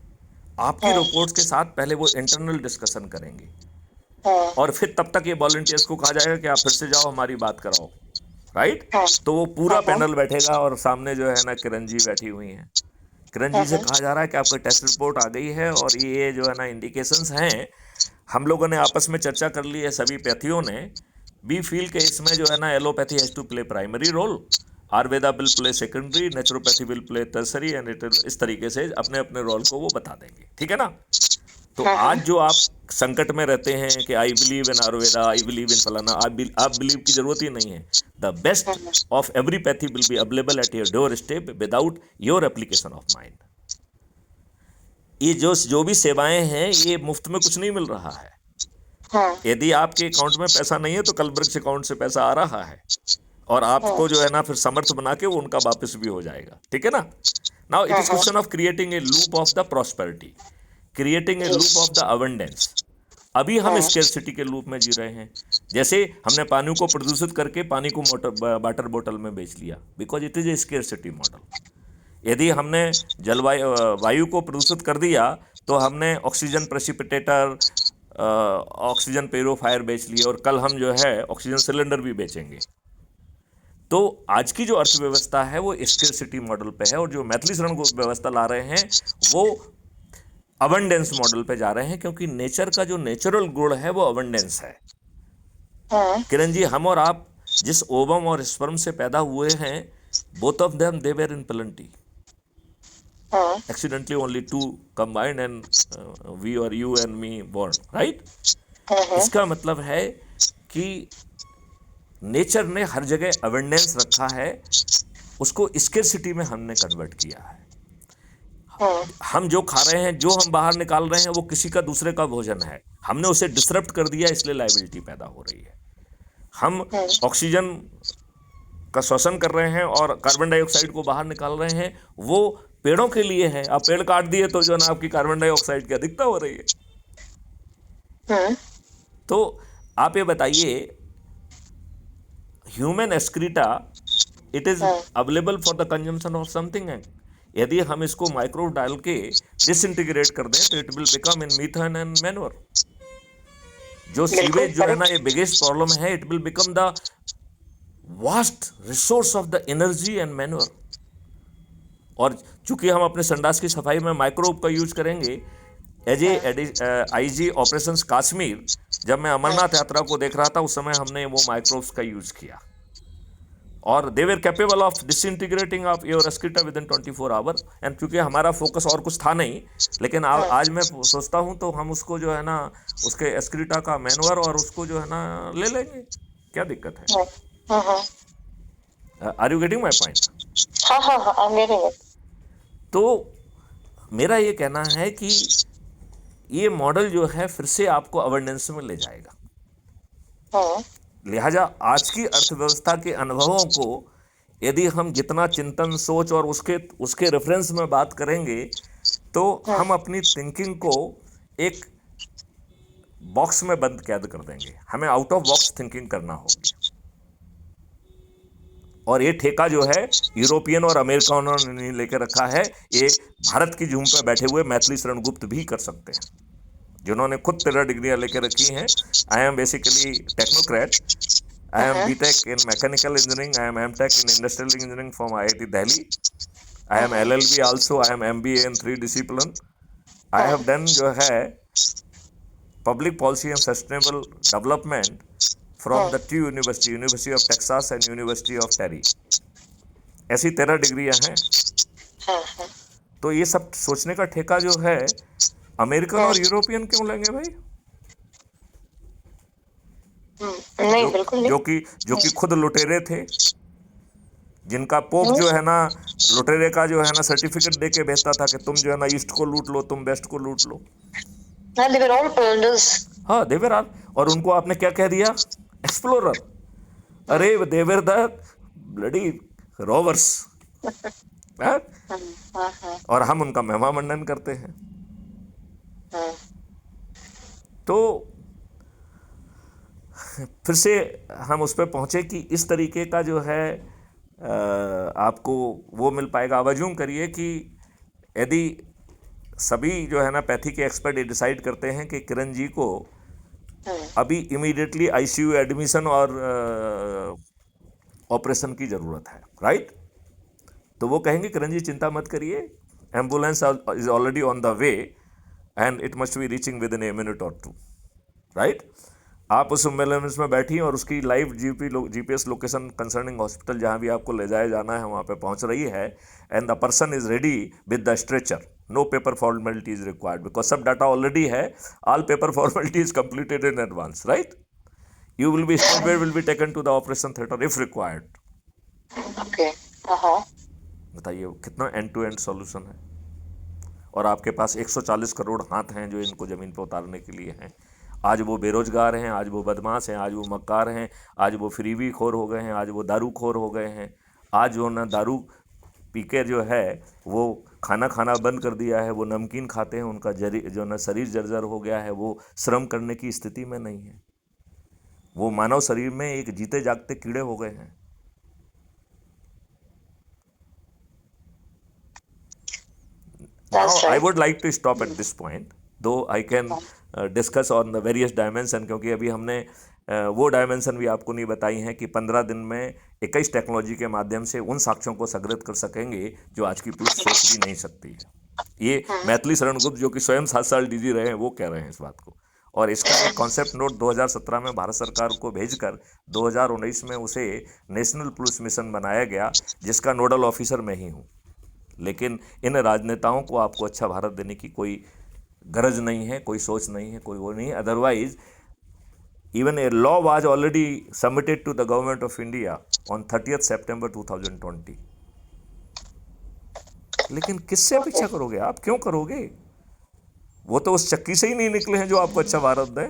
आपकी रिपोर्ट्स के साथ पहले वो इंटरनल डिस्कशन करेंगे और फिर तब तक ये वॉलंटियर्स को कहा जाएगा कि आप फिर से जाओ, हमारी बात कराओ। राइट? तो वो पूरा पैनल बैठेगा और सामने जो है ना किरण जी बैठी हुई हैं। किरण जी से कहा जा रहा है कि आपकी टेस्ट रिपोर्ट आ गई है और ये जो है ना इंडिकेशंस हैं, हम लोगों ने आपस में चर्चा कर ली है सभी पैथियों ने। वी फील के इसमें जो है ना allopathy has to play primary role, Ayurveda will play secondary, naturopathy will play tertiary, and इस तरीके से अपने अपने रोल को वो बता देंगे। ठीक है ना? तो आज जो आप संकट में रहते हैं कि I believe in Ayurveda, I believe in फलाना, आप बिलीव की जरूरत ही नहीं है। The best of every pathy will be available at your door step without your application of mind. ये जो भी सेवाएं हैं ये मुफ्त में कुछ नहीं मिल रहा है। यदि आपके अकाउंट में पैसा नहीं है तो कल ब्रिक्स अकाउंट से पैसा आ रहा है और आपको जो है ना फिर समर्थ बना के वो उनका वापस भी हो जाएगा। ठीक है ना? Now it is question of creating a loop of the prosperity, creating a loop of the abundance. अभी हम स्केर्सिटी के लूप में जी रहे हैं। जैसे हमने पानी को प्रदूषित करके पानी को वाटर बोतल में बेच लिया, because it is a scarcity model. यदि हमने वायु को प्रदूषित कर दिया तो हमने ऑक्सीजन प्रेसिपिटेटर, ऑक्सीजन प्यूरिफायर बेच लिए और कल हम जो है ऑक्सीजन सिलेंडर भी बेचेंगे। तो आज की जो अर्थव्यवस्था है वो स्केर्सिटी मॉडल पे है और जो मैथिली शरण व्यवस्था ला रहे हैं वो अबंडेंस मॉडल पे जा रहे हैं, क्योंकि नेचर का जो नेचुरल गुण है वो अबंडेंस है। किरण जी, हम और आप जिस ओवम और स्पर्म से पैदा हुए हैं, both of them they were in plenty. Accidentally only two combined and we or you and me born, right? इसका मतलब है कि नेचर ने हर जगह अवेंडेंस रखा है, उसको स्केर्सिटी में हमने कन्वर्ट किया है। हम जो खा रहे हैं, जो हम बाहर निकाल रहे हैं, वो किसी का दूसरे का भोजन है। हमने उसे डिसरप्ट कर दिया, इसलिए लायबिलिटी पैदा हो रही है। हम ऑक्सीजन का श्वसन कर रहे हैं और कार्बन डाइऑक्साइड को बाहर निकाल रहे हैं, वो पेड़ों के लिए है। आप पेड़ काट दिए तो जो है ना आपकी कार्बन डाइऑक्साइड की अधिकता हो रही है। तो आप ये बताइए, human excreta it is available for the consumption of something है। यदि हम इसको माइक्रोव डाल के डिसइंटीग्रेट कर दें तो it will become in methane and manure. जो सीवेज जो है ना ये बिगेस्ट प्रॉब्लम है, it will become the vast resource of the energy and manure. और चूंकि हम अपने संडास की सफाई में माइक्रोव का यूज करेंगे, as a IG operations Kashmir, जब मैं अमरनाथ यात्रा को देख रहा था उस समय हमने वो माइक्रोव्स का यूज किया, और they were capable of disintegrating of your excreta within 24 hour. And क्योंकि हमारा फोकस और कुछ था नहीं, लेकिन आज मैं सोचता हूं तो हम उसको जो है ना उसके एस्क्रीटा का मैनुअर और उसको जो है ना ले लेंगे, क्या दिक्कत है? Are you getting my point? हाँ हाँ हाँ, I'm getting it. तो मेरा ये कहना है कि ये मॉडल जो है फिर से आपको अवेंडेंस में ले जाएगा। लिहाजा आज की अर्थव्यवस्था के अनुभवों को यदि हम जितना चिंतन, सोच और उसके रेफरेंस में बात करेंगे तो हम अपनी थिंकिंग को एक बॉक्स में बंद कैद कर देंगे। हमें आउट ऑफ बॉक्स थिंकिंग करना होगी। और ये ठेका जो है यूरोपियन और अमेरिकनों ने नहीं लेकर रखा है, ये भारत की झूम पर बैठे हुए मैथिली शरण गुप्त भी कर सकते हैं, जिन्होंने खुद 13 डिग्रियां लेकर रखी हैं। I am basically technocrat. I am BTech in mechanical engineering, I am MTech in industrial engineering from IIT Delhi. I am LLB also, I am MBA in 3 discipline. I have done जो है public policy and sustainable development from the 2 university, university of Texas and university of TERI. ऐसी 13 डिग्रियां हैं। तो ये सब सोचने का ठेका जो है अमेरिकन और यूरोपियन क्यों लेंगे भाई? नहीं, बिल्कुल नहीं। जो कि खुद लुटेरे थे, जिनका पोप जो है ना लुटेरे का जो है ना सर्टिफिकेट देके भेजता था कि तुम जो है ना ईस्ट को लूट लो, तुम वेस्ट को लूट लो। They were all plunderers. हाँ, दे वर ऑल। और उनको आपने क्या कह दिया? एक्सप्लोरर। अरे दे वर द ब्लडी रोवर्स। और हम उनका महिमा मंडन करते हैं। तो फिर से हम उस पर पहुंचे कि इस तरीके का जो है आपको वो मिल पाएगा। अब अज्यूम करिए कि यदि सभी जो है ना पैथी के एक्सपर्ट डिसाइड करते हैं कि किरण जी को अभी इमीडिएटली ICU एडमिशन और ऑपरेशन की ज़रूरत है, राइट? तो वो कहेंगे किरण जी चिंता मत करिए, ambulance is already on the way and it must be reaching with in a minute और 2, राइट? आप उस एम्बुलेंस में बैठी और उसकी live GPS location concerning hospital जहाँ भी आपको ले जाया जाना है वहाँ पे पहुँच रही है, and the person is ready with the stretcher. No paper formality is required because सब डाटा ऑलरेडी है। All paper formality is completed in advance, right? You will be stable, will be taken to the operation theatre if required. Okay, बताइए कितना and to and solution है। और आपके पास 140 करोड़ हाथ हैं जो इनको ज़मीन पर उतारने के लिए हैं। आज वो बेरोजगार हैं, आज वो बदमाश हैं, आज वो मक्कार हैं, आज वो फ्रीबी खोर हो गए हैं, आज वो दारू खोर हो गए हैं। आज जो ना दारू पी के जो है वो खाना बंद कर दिया है, वो नमकीन खाते हैं, उनका जो ना शरीर जर्जर हो गया है, वो श्रम करने की स्थिति में नहीं है। वो मानव शरीर में एक जीते जागते कीड़े हो गए हैं। Now, I would like to stop at this point, though I can discuss on the various dimension, क्योंकि अभी हमने वो डायमेंशन भी आपको नहीं बताई हैं कि 15 दिन में 21 टेक्नोलॉजी के माध्यम से उन साक्ष्यों को संग्रहित कर सकेंगे जो आज की पुलिस सोच भी नहीं सकती है। ये मैथिली शरण गुप्त जो कि स्वयं 7 साल DG रहे हैं वो कह रहे हैं इस बात को। और इसका एक कॉन्सेप्ट नोट 2017 में भारत सरकार को भेजकर 2019 में उसे नेशनल पुलिस मिशन बनाया गया, जिसका नोडल ऑफिसर मैं ही हूँ। लेकिन इन राजनेताओं को आपको अच्छा भारत देने की कोई गरज नहीं है, कोई सोच नहीं है, कोई वो नहीं है। Otherwise even a law was already submitted to the government of India on 30 September 2020। लेकिन किससे अपेक्षा करोगे आप? क्यों करोगे? वो तो उस चक्की से ही नहीं निकले हैं जो आपको अच्छा भारत दें।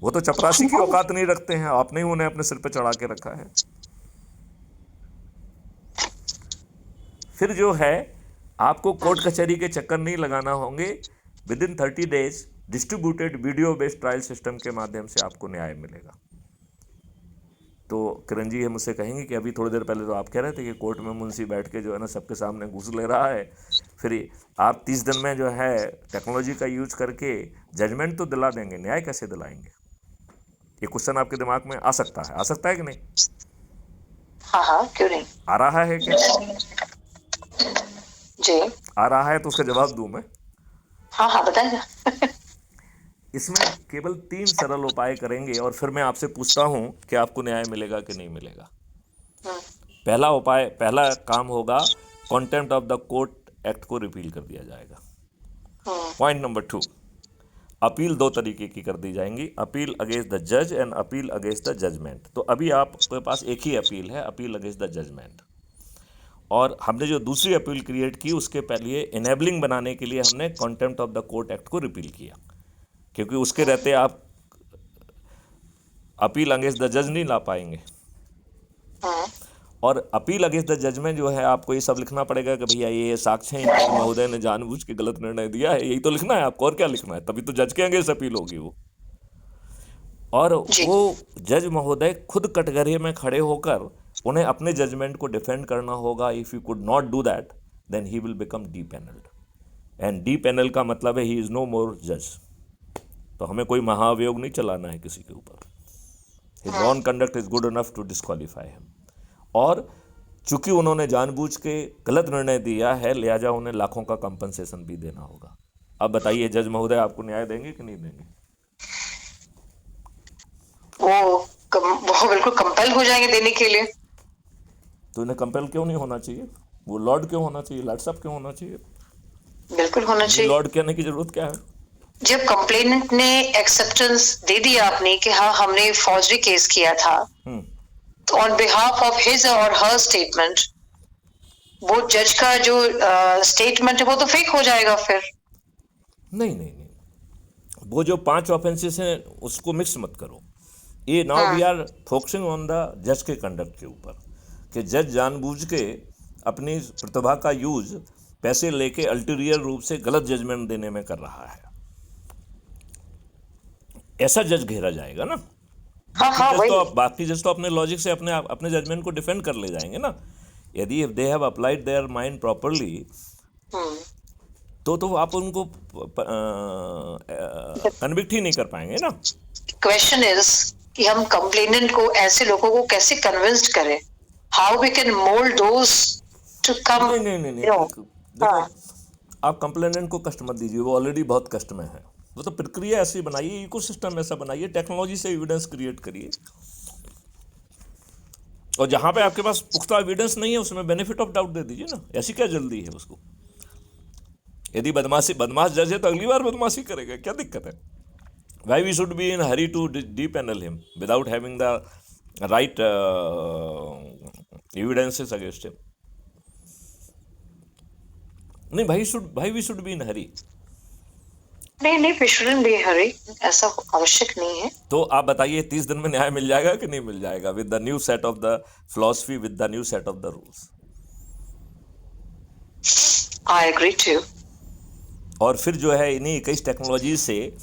वो तो चपरासी की औकात नहीं रखते हैं, आपने ही उन्हें अपने सिर पे चढ़ा के रखा है। फिर जो है आपको कोर्ट कचहरी के चक्कर नहीं लगाना होंगे। With in 30 days distributed video based trial system के माध्यम से आपको न्याय मिलेगा। तो किरण जी हम मुझसे कहेंगे कि अभी थोड़ी देर पहले तो आप कह रहे थे कि कोर्ट में मुंशी बैठ के जो है ना सबके सामने घूस ले रहा है, फिर आप 30 दिन में जो है टेक्नोलॉजी का यूज करके जजमेंट तो दिला देंगे, न्याय कैसे दिलाएंगे? ये क्वेश्चन आपके दिमाग में आ सकता है कि नहीं? हाँ हाँ, क्यों नहीं। आ रहा है क्या? जी आ रहा है तो उसका जवाब दूं मैं। हाँ हाँ, बताइए। इसमें केवल 3 सरल उपाय करेंगे और फिर मैं आपसे पूछता हूं कि आपको न्याय मिलेगा कि नहीं मिलेगा। पहला काम होगा, contempt of the court act को रिपील कर दिया जाएगा। पॉइंट नंबर 2, अपील 2 तरीके की कर दी जाएंगी, अपील अगेंस्ट द जज and appeal against the judgement. तो अभी आपके पास एक ही अपील है, अपील अगेंस्ट द जजमेंट। और हमने जो दूसरी अपील क्रिएट की उसके पहले इनेबलिंग बनाने के लिए हमने contempt of the court act को रिपील किया, क्योंकि उसके रहते आप अपील अगेंस्ट द जज नहीं ला पाएंगे। और अपील अगेंस्ट द जजमेंट जो है आपको ये सब लिखना पड़ेगा कि भैया ये साक्ष्य हैं, जज महोदय ने जानबूझ के गलत निर्णय दिया है, यही तो लिखना है आपको, और क्या लिखना है? तभी तो जज के अगेंस्ट अपील होगी वो। और वो जज महोदय खुद कटघरे में खड़े होकर उन्हें अपने जजमेंट को डिफेंड करना होगा। If you could not do that then he will become depanelled, and depanel का मतलब है ही इज नो मोर जज। तो हमें कोई महाअभियोग नहीं चलाना है किसी के ऊपर। His own conduct is good enough to disqualify him. और चूंकि उन्होंने जानबूझ के गलत निर्णय दिया है, लिहाजा उन्हें लाखों का कंपनसेशन भी देना होगा। अब बताइए जज महोदय आपको न्याय देंगे कि नहीं देंगे? वो बिल्कुल कंपेल हो जाएंगे देने के लिए। तो इन्हें कंपेल क्यों नहीं होना चाहिए? वो लॉर्ड क्यों होना चाहिए? लॉर्ड साहब क्यों होना चाहिए? बिल्कुल होना चाहिए। लॉर्ड कहने की जरूरत क्या है? जब कंप्लेनेंट ने एक्सेप्टेंस दे दिया आपने कि हाँ हमने फॉर्जरी केस किया था, तो ऑन बिहाफ ऑफ हिज और हर स्टेटमेंट, वो जज का जो स्टेटमेंट है वो तो फेक हो जाएगा फिर। नहीं, वो जो 5 ऑफेंसेस हैं उसको मिक्स मत करो। ये now we are focusing on the जज के कंडक्ट के ऊपर, कि जज जानबूझ के अपनी प्रतिभा का यूज पैसे लेके अल्टीरियर रूप से गलत जजमेंट देने में कर रहा है। ऐसा जज घेरा जाएगा ना। बाकी जज तो अपने लॉजिक से अपने जजमेंट को डिफेंड कर ले जाएंगे ना। यदि if they have applied their mind properly तो आप उनको कन्विक्ट ही नहीं कर पाएंगे ना। क्वेश्चन इज कि हम कंप्लेनेंट को, ऐसे लोगों को कैसे कन्विंस्ड करें, how we can mould those to come. नहीं देखो, आप कंप्लेनेंट को कष्ट मत दीजिए, वो ऑलरेडी बहुत कष्ट में है। वो तो प्रक्रिया ऐसी बनाइए, इकोसिस्टम ऐसा बनाइए, टेक्नोलॉजी से एविडेंस क्रिएट करिए, और जहां पे आपके पास पुख्ता एविडेंस नहीं है उसमें बेनिफिट ऑफ डाउट दे दीजिए ना। ऐसी क्या जल्दी है उसको? यदि बदमाश जज है तो अगली बार बदमाशी करेगा, क्या दिक्कत है? Why we should be in hurry to depanel him without having the right evidences against him? नहीं भाई, we should be in hurry. नहीं, we shouldn't be in hurry, ऐसा आवश्यक नहीं है। तो आप बताइए 30 दिन में न्याय मिल जाएगा कि नहीं मिल जाएगा? With the new set of the philosophy, with the new set of the rules. I agree too. और फिर जो है इन्हीं 21 टेक्नोलॉजी से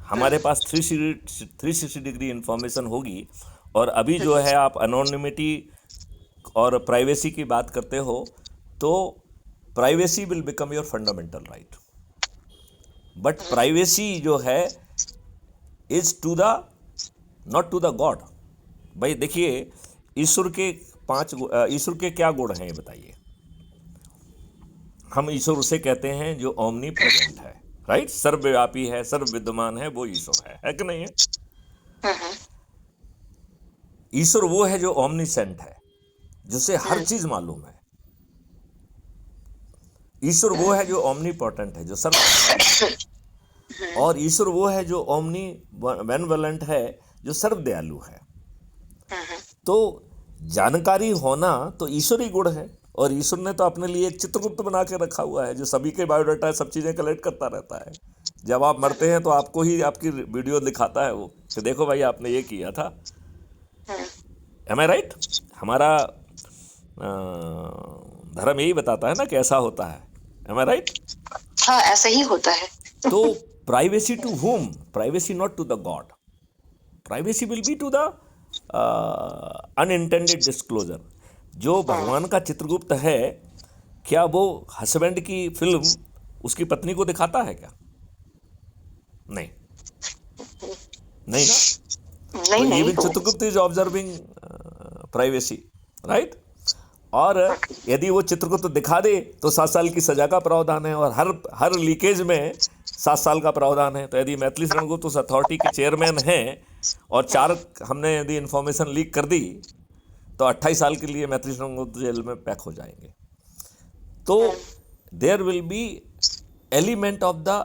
हमारे पास 360 डिग्री इंफॉर्मेशन होगी। और अभी जो है आप अनोनिमिटी और प्राइवेसी की बात करते हो, तो privacy will become your fundamental right, but privacy जो है is to the not to the God. भाई देखिए, ईश्वर के क्या गुण हैं ये बताइए? हम ईश्वर उसे कहते हैं जो ओमनी प्रेजेंट है, राइट? सर्वव्यापी है, सर्व विद्यमान है, वो ईश्वर है कि नहीं है? ईश्वर वो है जो ओमनीसेंट है, जिसे हर चीज मालूम है। ईश्वर वो है जो ओमनीपोटेंट है, जो सर्व, और ईश्वर वो है जो ओमनी बेनेवोलेंट है, जो सर्व दयालु है। तो जानकारी होना तो ईश्वरी गुण है। और ईश्वर ने तो अपने लिए एक चित्रगुप्त बना के रखा हुआ है जो सभी के बायोडाटा सब चीज़ें कलेक्ट करता रहता है। जब आप मरते हैं तो आपको ही आपकी वीडियो दिखाता है वो कि देखो भाई आपने ये किया था। M I right? हमारा धर्म यही बताता है ना कि ऐसा होता है। Am I right? हाँ, ऐसा ही होता है। तो privacy to whom? Privacy not to the God, privacy will be to the unintended disclosure. जो भगवान का चित्रगुप्त है, क्या वो हस्बैंड की फिल्म उसकी पत्नी को दिखाता है क्या? नहीं, नहीं ना। नहीं तो नहीं even Chitragupta is observing privacy, right? और यदि वो चित्रगुप्त दिखा दे तो 7 साल की सजा का प्रावधान है, और हर लीकेज में 7 साल का प्रावधान है। तो यदि मैथिली शरण गुप्त उस अथॉरिटी के चेयरमैन हैं और 4 हमने यदि इंफॉर्मेशन लीक कर दी तो 28 साल के लिए मैथिली शरण गुप्त जेल में पैक हो जाएंगे। तो there will be element of the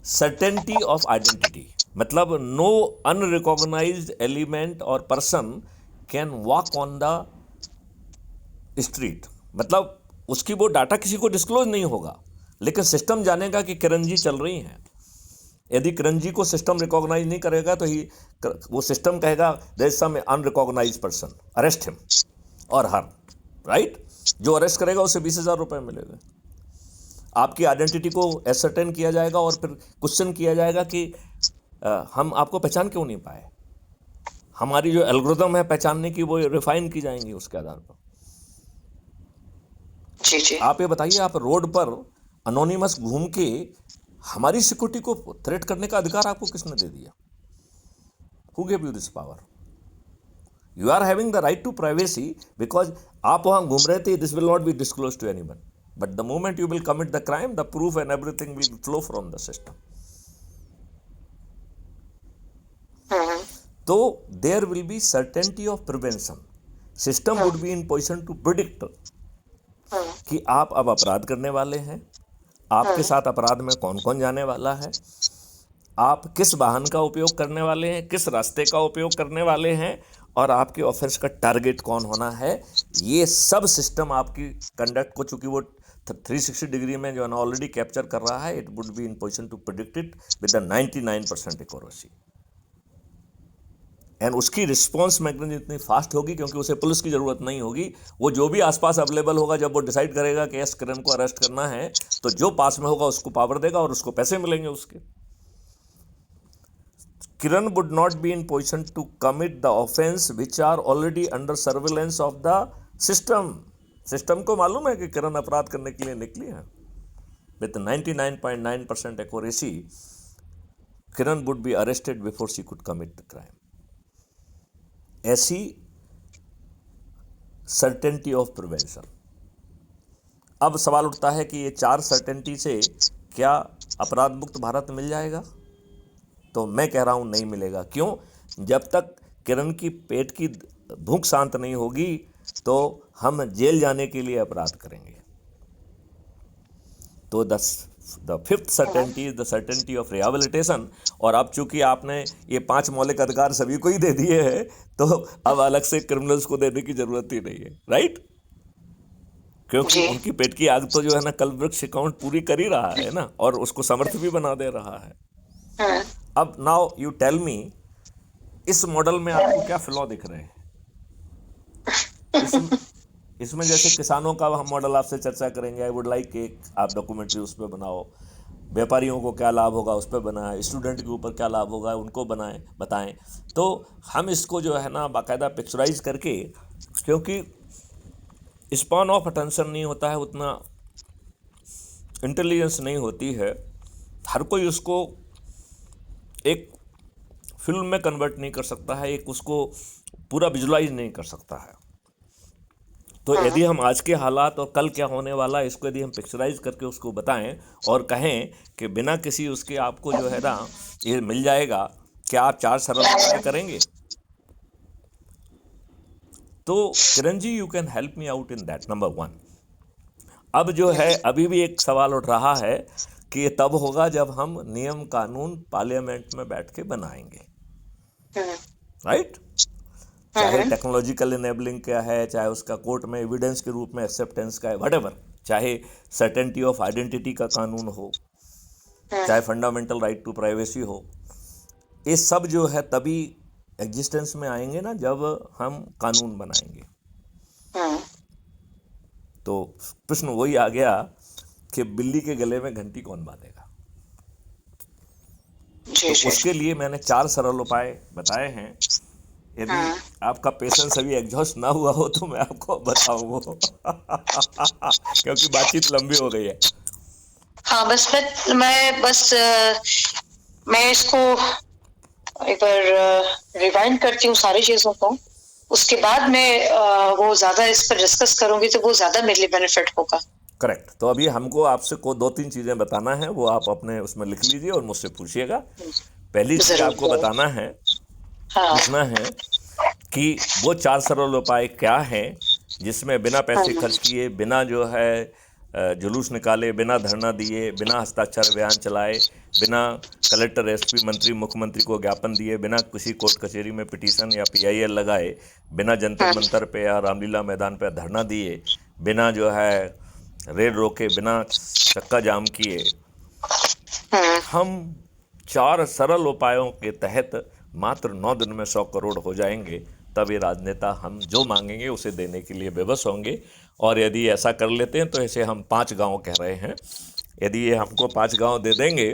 certainty of identity, मतलब नो अनरिकॉग्नाइज्ड एलिमेंट और person can walk on the street. मतलब उसकी वो डाटा किसी को डिस्क्लोज नहीं होगा, लेकिन सिस्टम जानेगा कि किरण जी चल रही हैं। यदि किरण जी को सिस्टम रिकॉग्नाइज नहीं करेगा तो वो सिस्टम कहेगा there is some unrecognized person, arrest him और हर, राइट? जो अरेस्ट करेगा उसे 20,000 रुपये मिलेगा। आपकी आइडेंटिटी को एसर्टेन किया जाएगा और फिर क्वेश्चन किया जाएगा कि हम आपको पहचान क्यों नहीं पाए। हमारी जो एल्गोरिथम है पहचानने की वो रिफाइन की जाएंगी उसके आधार पर। जी जी। आप ये बताइए, आप रोड पर अनोनिमस घूम के हमारी सिक्योरिटी को थ्रेट करने का अधिकार आपको किसने दे दिया? Who gave you this power? You are having the right to privacy because आप वहां घूम रहे थे। This will not be disclose to anyone, but the moment you will commit the crime, the proof and everything will flow from the system. तो there will be certainty of prevention. System would be in position to predict कि आप अब अपराध करने वाले हैं, आपके साथ अपराध में कौन कौन जाने वाला है, आप किस वाहन का उपयोग करने वाले हैं, किस रास्ते का उपयोग करने वाले हैं, और आपके ऑफेंस का टारगेट कौन होना है। ये सब सिस्टम आपकी कंडक्ट को, चूंकि वो 360 डिग्री में जो है ना ऑलरेडी कैप्चर कर रहा है, it would be in position to predict it with the 99% accuracy. And उसकी रिस्पॉन्स मैकेनिज्म इतनी फास्ट होगी क्योंकि उसे पुलिस की जरूरत नहीं होगी। वो जो भी आसपास अवेलेबल होगा, जब वो डिसाइड करेगा कि यस किरण को अरेस्ट करना है, तो जो पास में होगा उसको पावर देगा और उसको पैसे मिलेंगे उसके। Kiran would not be in position to commit the offence which are already under surveillance of the system. System को मालूम है कि किरण अपराध करने के लिए निकली है। With 99.9% accuracy Kiran would be arrested before she could commit the crime. ऐसी सर्टेनिटी ऑफ प्रिवेंशन। अब सवाल उठता है कि ये 4 सर्टेनिटी से क्या अपराध मुक्त भारत मिल जाएगा? तो मैं कह रहा हूं नहीं मिलेगा। क्यों? जब तक किरण की पेट की भूख शांत नहीं होगी तो हम जेल जाने के लिए अपराध करेंगे। तो the 5th certainty is the certainty of rehabilitation. और अब चूंकि आपने ये 5 मौलिक अधिकार सभी को ही दे दिए हैं, तो अब अलग से क्रिमिनल्स को देने की जरूरत ही नहीं है, राइट? क्योंकि उनकी पेट की आग तो जो है ना कल्पवृक्ष अकाउंट पूरी कर ही रहा है ना, और उसको समर्थ भी बना दे रहा है। अब नाउ यू टेल मी, इस मॉडल में आपको क्या फ्लॉ दिख रहे हैं? इसमें जैसे किसानों का हम मॉडल आपसे चर्चा करेंगे, आई वुड लाइक एक आप डॉक्यूमेंट्री उस पर बनाओ। व्यापारियों को क्या लाभ होगा उस पर बनाएं, स्टूडेंट के ऊपर क्या लाभ होगा उनको बताएं। तो हम इसको जो है ना बाकायदा पिक्चराइज करके, क्योंकि स्पैन ऑफ अटेंशन नहीं होता है, उतना इंटेलिजेंस नहीं होती है, हर कोई उसको एक फिल्म में कन्वर्ट नहीं कर सकता है, एक उसको पूरा विजुलाइज नहीं कर सकता है। तो यदि हम आज के हालात और कल क्या होने वाला है इसको यदि हम पिक्चराइज करके उसको बताएं और कहें कि बिना किसी उसके आपको जो है ना ये मिल जाएगा, क्या आप 4 सरल उपाय करेंगे? तो Kiran ji, you can help me out in that, number 1। अब जो है अभी भी एक सवाल उठ रहा है कि ये तब होगा जब हम नियम कानून पार्लियामेंट में बैठ के बनाएंगे, राइट? चाहे टेक्नोलॉजिकल इनेबलिंग क्या है, चाहे उसका कोर्ट में एविडेंस के रूप में एक्सेप्टेंस का है, व्हाटएवर, चाहे सर्टेनिटी ऑफ आइडेंटिटी का कानून हो, चाहे फंडामेंटल राइट टू प्राइवेसी हो, ये सब जो है तभी एग्जिस्टेंस में आएंगे ना जब हम कानून बनाएंगे। तो प्रश्न वही आ गया कि बिल्ली के गले में घंटी कौन बांधेगा। तो उसके लिए मैंने 4 सरल उपाय बताए हैं। यदि आपका पेशेंस अभी एग्जॉस्ट ना हुआ हो तो मैं आपको बताऊंगा क्योंकि बातचीत लंबी हो गई है। हाँ, मैं इसको एक बार रिवाइंड करती हूँ सारी चीजों को, उसके बाद मैं वो ज्यादा इस पर डिस्कस करूंगी तो वो ज्यादा मेरे लिए बेनिफिट होगा। करेक्ट। तो अभी हमको आपसे को 2-3 चीजें बताना है, वो आप अपने उसमें लिख लीजिए और मुझसे पूछिएगा। पहली चीज आपको बताना है, पूछना है कि वो 4 सरल उपाय क्या हैं जिसमें बिना पैसे खर्च किए, बिना जो है जुलूस निकाले, बिना धरना दिए, बिना हस्ताक्षर अभियान चलाए, बिना कलेक्टर, एसपी, मंत्री, मुख्यमंत्री को ज्ञापन दिए, बिना किसी कोर्ट कचहरी में पिटीशन या PIL लगाए, बिना जंतर मंतर पे या रामलीला मैदान पे धरना दिए, बिना जो है रेल रोके, बिना चक्का जाम किए, हम 4 सरल उपायों के तहत मात्र 9 दिन में 100 करोड़ हो जाएंगे। तब ये राजनेता हम जो मांगेंगे उसे देने के लिए विवश होंगे। और यदि ऐसा कर लेते हैं तो ऐसे हम 5 गांव कह रहे हैं, यदि ये हमको 5 गांव दे देंगे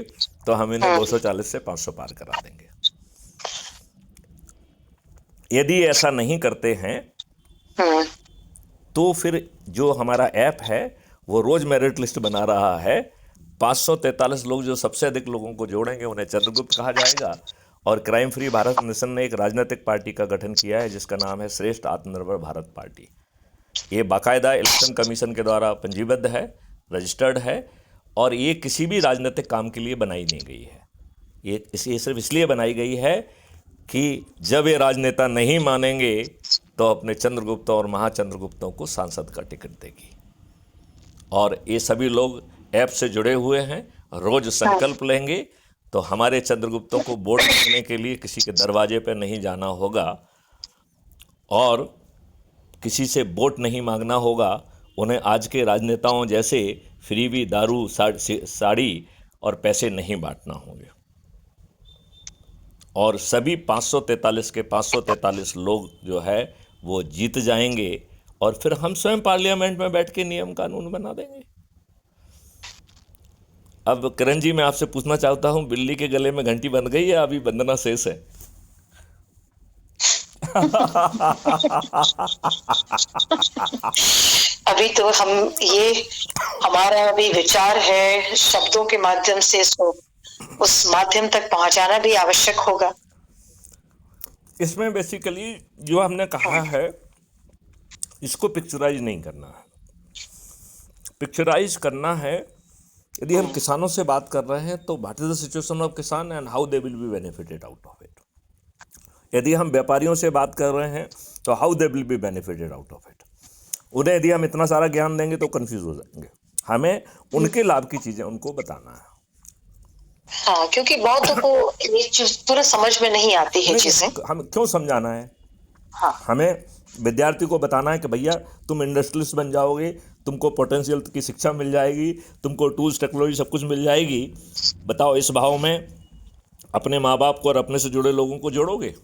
तो हम इन्हें 240 से 500 पार करा देंगे। यदि ऐसा नहीं करते हैं तो फिर जो हमारा ऐप है वो रोज मेरिट लिस्ट बना रहा है। 543 लोग जो सबसे अधिक लोगों को जोड़ेंगे उन्हें चंद्रगुप्त कहा जाएगा। और क्राइम फ्री भारत मिशन ने एक राजनीतिक पार्टी का गठन किया है जिसका नाम है श्रेष्ठ आत्मनिर्भर भारत पार्टी। ये बाकायदा इलेक्शन कमीशन के द्वारा पंजीबद्ध है, रजिस्टर्ड है, और ये किसी भी राजनीतिक काम के लिए बनाई नहीं गई है। ये सिर्फ इसलिए बनाई गई है कि जब ये राजनेता नहीं मानेंगे तो अपने चंद्रगुप्त और महाचंद्रगुप्तों को सांसद का टिकट देगी। और ये सभी लोग ऐप से जुड़े हुए हैं, रोज संकल्प लेंगे तो हमारे चंद्रगुप्तों को वोट मांगने के लिए किसी के दरवाजे पर नहीं जाना होगा और किसी से वोट नहीं मांगना होगा। उन्हें आज के राजनेताओं जैसे फ्रीबी, दारू, साड़ी और पैसे नहीं बांटना होंगे। और सभी 543 के 543 लोग जो है वो जीत जाएंगे और फिर हम स्वयं पार्लियामेंट में बैठ के नियम कानून बना देंगे। अब किरण जी, मैं आपसे पूछना चाहता हूं, बिल्ली के गले में घंटी बंध गई या अभी बंधना शेष है? अभी तो हमारा अभी विचार है, शब्दों के माध्यम से इसको उस माध्यम तक पहुंचाना भी आवश्यक होगा। इसमें बेसिकली जो हमने कहा है इसको पिक्चराइज नहीं करना है। पिक्चराइज करना है, यदि हम किसानों से बात कर रहे हैं तो what is the situation of kisan and how they will be benefited out of it. यदि हम व्यापारियों से बात कर रहे हैं तो how they will be benefited out of it. उन्हें यदि हम इतना सारा ज्ञान देंगे तो कंफ्यूज हो जाएंगे। हमें उनके लाभ की चीजें उनको बताना है। हाँ, क्योंकि बहुतों को ये चीज पूरा समझ में नहीं आती है चीजें। हम क्यों समझाना है? हाँ। हमें विद्यार्थी को बताना है कि भैया तुम इंडस्ट्रियलिस्ट बन जाओगे, तुमको पोटेंशियल की शिक्षा मिल जाएगी, तुमको टूल्स, टेक्नोलॉजी सब कुछ मिल जाएगी। बताओ, इस भाव में अपने माँ बाप को और अपने से जुड़े लोगों को जोड़ोगे?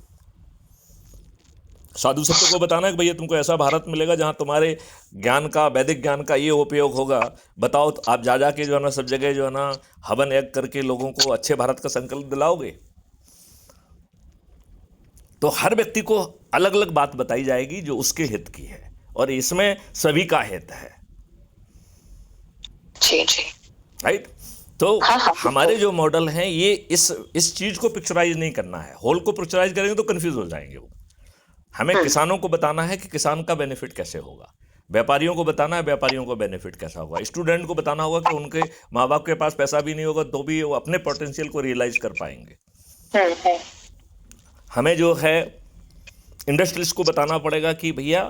साधु संतों को बताना है कि भैया तुमको ऐसा भारत मिलेगा जहाँ तुम्हारे ज्ञान का, वैदिक ज्ञान का ये उपयोग होगा। बताओ, तो आप जा के जो है ना सब जगह जो है ना हवन यज्ञ करके लोगों को अच्छे भारत का संकल्प दिलाओगे। तो हर व्यक्ति को अलग अलग बात बताई जाएगी जो उसके हित की है और इसमें सभी का हित है। राइट। तो हमारे जो मॉडल हैं ये इस चीज को पिक्चराइज नहीं करना है। होल को पिक्चराइज करेंगे तो कंफ्यूज हो जाएंगे वो। हमें किसानों को बताना है कि किसान का बेनिफिट कैसे होगा, व्यापारियों को बताना है व्यापारियों को बेनिफिट कैसा होगा, स्टूडेंट को बताना होगा कि उनके माँ बाप के पास पैसा भी नहीं होगा तो भी वो अपने पोटेंशियल को रियलाइज कर पाएंगे। हमें जो है इंडस्ट्रीज को बताना पड़ेगा कि भैया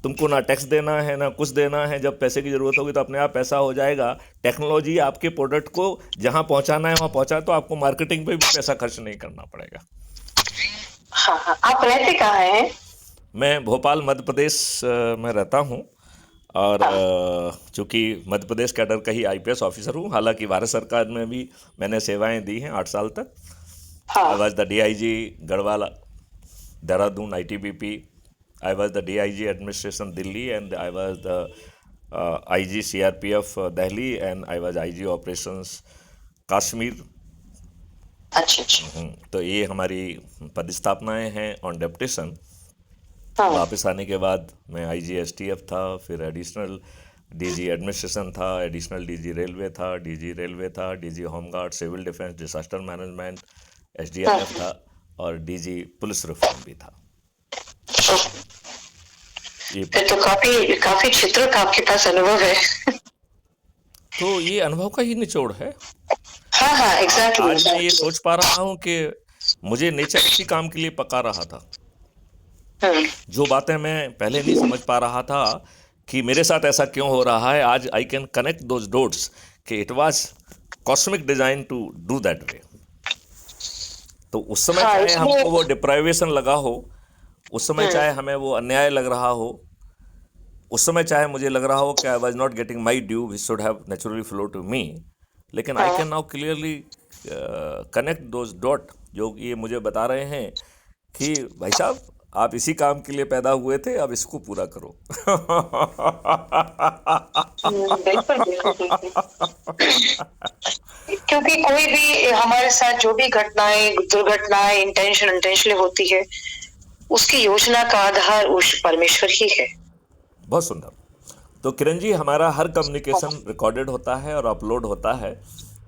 तुमको ना टैक्स देना है ना कुछ देना है, जब पैसे की जरूरत होगी तो अपने आप पैसा हो जाएगा। टेक्नोलॉजी आपके प्रोडक्ट को जहां पहुंचाना है वहां पहुंचाए तो आपको मार्केटिंग पे भी पैसा खर्च नहीं करना पड़ेगा। हाँ, आप रहते कहाँ हैं? मैं भोपाल मध्य प्रदेश में रहता हूँ। और हाँ चूँकि मध्य प्रदेश कैडर का ही आईपीएस ऑफिसर हूँ, हालांकि भारत सरकार में भी मैंने सेवाएं दी हैं 8 साल तक। आई हाँ। Was the DIG Garhwal Dehradun ITBP. I was the DIG administration Delhi and I was the IG CRPF Delhi and I was IG operations Kashmir. अच्छा अच्छा। तो ये हमारी पदस्थापनाएं हैं ऑन डेप्यूटेशन। हाँ वापस आने के बाद मैं आईजी एसटीएफ था, फिर एडिशनल डीजी एडमिनिस्ट्रेशन था, एडिशनल डीजी रेलवे था, डीजी रेलवे था, DG home guard, civil defence, disaster management, SDMF हाँ। था, और डीजी पुलिस रिफॉर्म भी था। ये फिर तो काफी काफी क्षेत्रों का आपके पास अनुभव है। तो ये अनुभव का ही निचोड़ है। हाँ हाँ, एग्जैक्टली आज मैं ये एग्जैक्टली। सोच पा रहा हूँ कि मुझे नेचर इसी काम के लिए पका रहा था। हम्म। जो बातें मैं पहले नहीं समझ पा रहा था कि मेरे साथ ऐसा क्यों हो रहा है, आज I can connect those dots कि it was cosmic design to do that way. तो उस समय हाँ चाहे इसमें। हमको वो डिप्राइवेशन लगा हो, उस समय चाहे हमें वो अन्याय लग रहा हो, उस समय चाहे मुझे लग रहा हो कि I was not getting my due which should have naturally flow to me, लेकिन आई हाँ can now clearly connect those dot जो ये मुझे बता रहे हैं कि भाई साहब आप इसी काम के लिए पैदा हुए थे, अब इसको पूरा करो। बिल्कुल बिल्कुल बिल्कुल। क्योंकि कोई भी हमारे साथ जो भी घटनाएं दुर्घटनाएं इंटेंशन इंटेंशनली होती है, उसकी योजना का आधार उस परमेश्वर ही है। बहुत सुंदर। तो किरण जी, हमारा हर कम्युनिकेशन रिकॉर्डेड होता है और अपलोड होता है,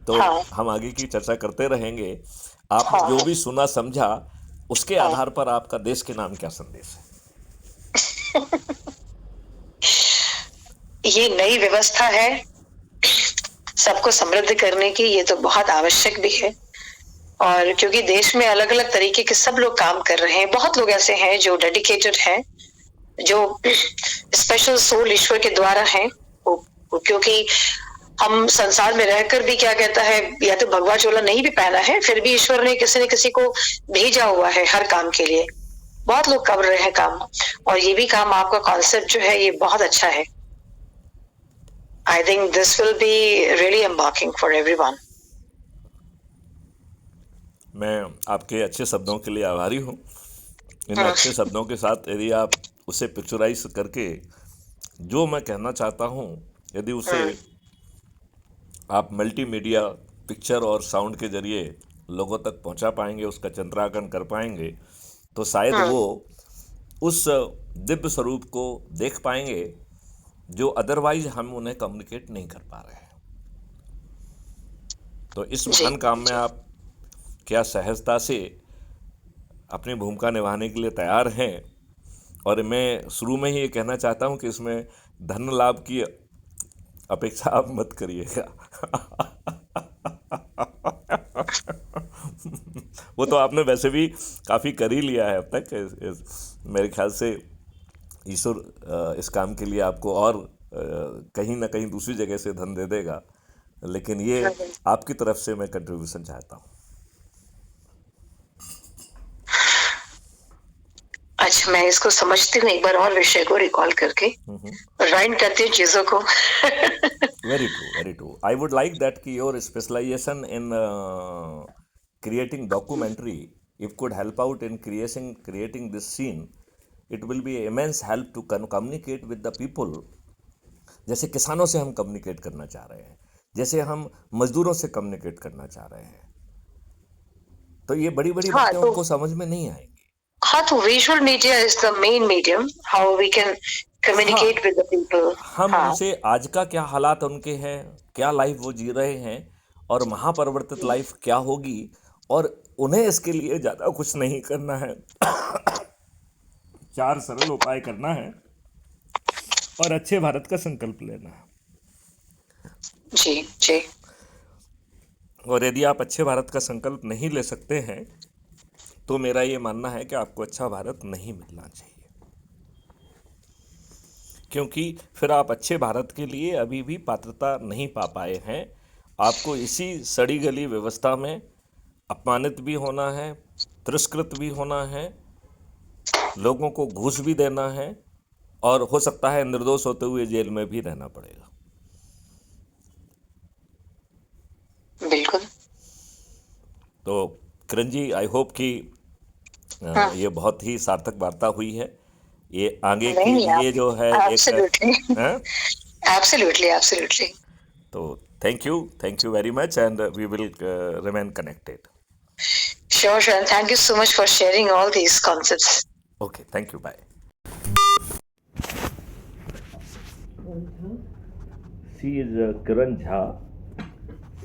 तो हाँ हम आगे की चर्चा करते रहेंगे। आपने हाँ जो भी सुना समझा, उसके हाँ। आधार पर आपका देश के नाम क्या संदेश है? ये नई व्यवस्था है सबको समृद्ध करने की, ये तो बहुत आवश्यक भी है। और क्योंकि देश में अलग अलग तरीके के सब लोग काम कर रहे हैं, बहुत लोग ऐसे हैं जो डेडिकेटेड हैं, जो स्पेशल सोल ईश्वर के द्वारा हैं। क्योंकि हम संसार में रहकर भी क्या कहता है, या तो भगवा चोला नहीं भी पहना है, फिर भी ईश्वर ने किसी को भेजा हुआ है हर काम के लिए। बहुत लोग कर रहे हैं काम, और ये भी काम, आपका कॉन्सेप्ट जो है ये बहुत अच्छा है। I think this will be really embarking for everyone. मैं आपके अच्छे शब्दों के लिए आभारी हूँ। इन अच्छे शब्दों के साथ यदि आप उसे पिक्चराइज करके जो मैं कहना चाहता हूँ, यदि उसे आप मल्टीमीडिया पिक्चर और साउंड के जरिए लोगों तक पहुंचा पाएंगे, उसका चित्रांकन कर पाएंगे, तो शायद वो उस दिव्य स्वरूप को देख पाएंगे जो अदरवाइज हम उन्हें कम्युनिकेट नहीं कर पा रहे हैं। तो इस जी महान काम में जी। आप क्या सहजता से अपनी भूमिका निभाने के लिए तैयार हैं। और मैं शुरू में ही ये कहना चाहता हूँ कि इसमें धन लाभ की अपेक्षा आप मत करिएगा। वो तो आपने वैसे भी काफ़ी कर ही लिया है अब तक। मेरे ख्याल से ईश्वर इस काम के लिए आपको और कहीं ना कहीं दूसरी जगह से धन दे देगा, लेकिन ये आपकी तरफ से मैं कंट्रीब्यूशन चाहता हूँ। अच्छा, मैं इसको समझती हूँ, एक बार और विषय को रिकॉल करके राइट करती हूँ चीजों को। Very true, very true. I would like that कि your specialisation in creating documentary, if could help out in creating this scene, it will be immense help to communicate with the people। जैसे किसानों से हम communicate करना चाह रहे हैं, जैसे हम मजदूरों से कम्युनिकेट करना चाह रहे हैं, तो ये बड़ी बड़ी हाँ बातें तो उनको समझ में नहीं आएंगी। हाँ तो visual media is the main medium how we can communicate हाँ, विद द पीपल। हम हाँ उनसे आज का क्या हालात उनके हैं, क्या लाइफ वो जी रहे हैं, और महापरिवर्तित लाइफ क्या होगी, और उन्हें इसके लिए ज़्यादा कुछ नहीं करना है। 4 सरल उपाय करना है और अच्छे भारत का संकल्प लेना है। जी जी। और यदि आप अच्छे भारत का संकल्प नहीं ले सकते हैं, तो मेरा ये मानना है कि आपको अच्छा भारत नहीं मिलना चाहिए, क्योंकि फिर आप अच्छे भारत के लिए अभी भी पात्रता नहीं पा पाए हैं। आपको इसी सड़ी गली व्यवस्था में अपमानित भी होना है, तिरस्कृत भी होना है, लोगों को घूस भी देना है और हो सकता है निर्दोष होते हुए जेल में भी रहना पड़ेगा। बिल्कुल। तो किरण जी, आई होप कि हाँ। ये बहुत ही सार्थक वार्ता हुई है। ये आगे नहीं के नहीं, लिए जो है आप एक एब्सोल्युटली हाँ, एब्सोल्युटली एब्सोल्युटली। तो thank you very much and we will remain connected. Sure, sure. And thank you so much for sharing all these concepts. Okay, thank you, bye. She is Kiran Jha.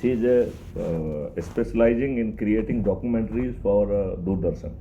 She is specializing in creating documentaries for Doordarshan.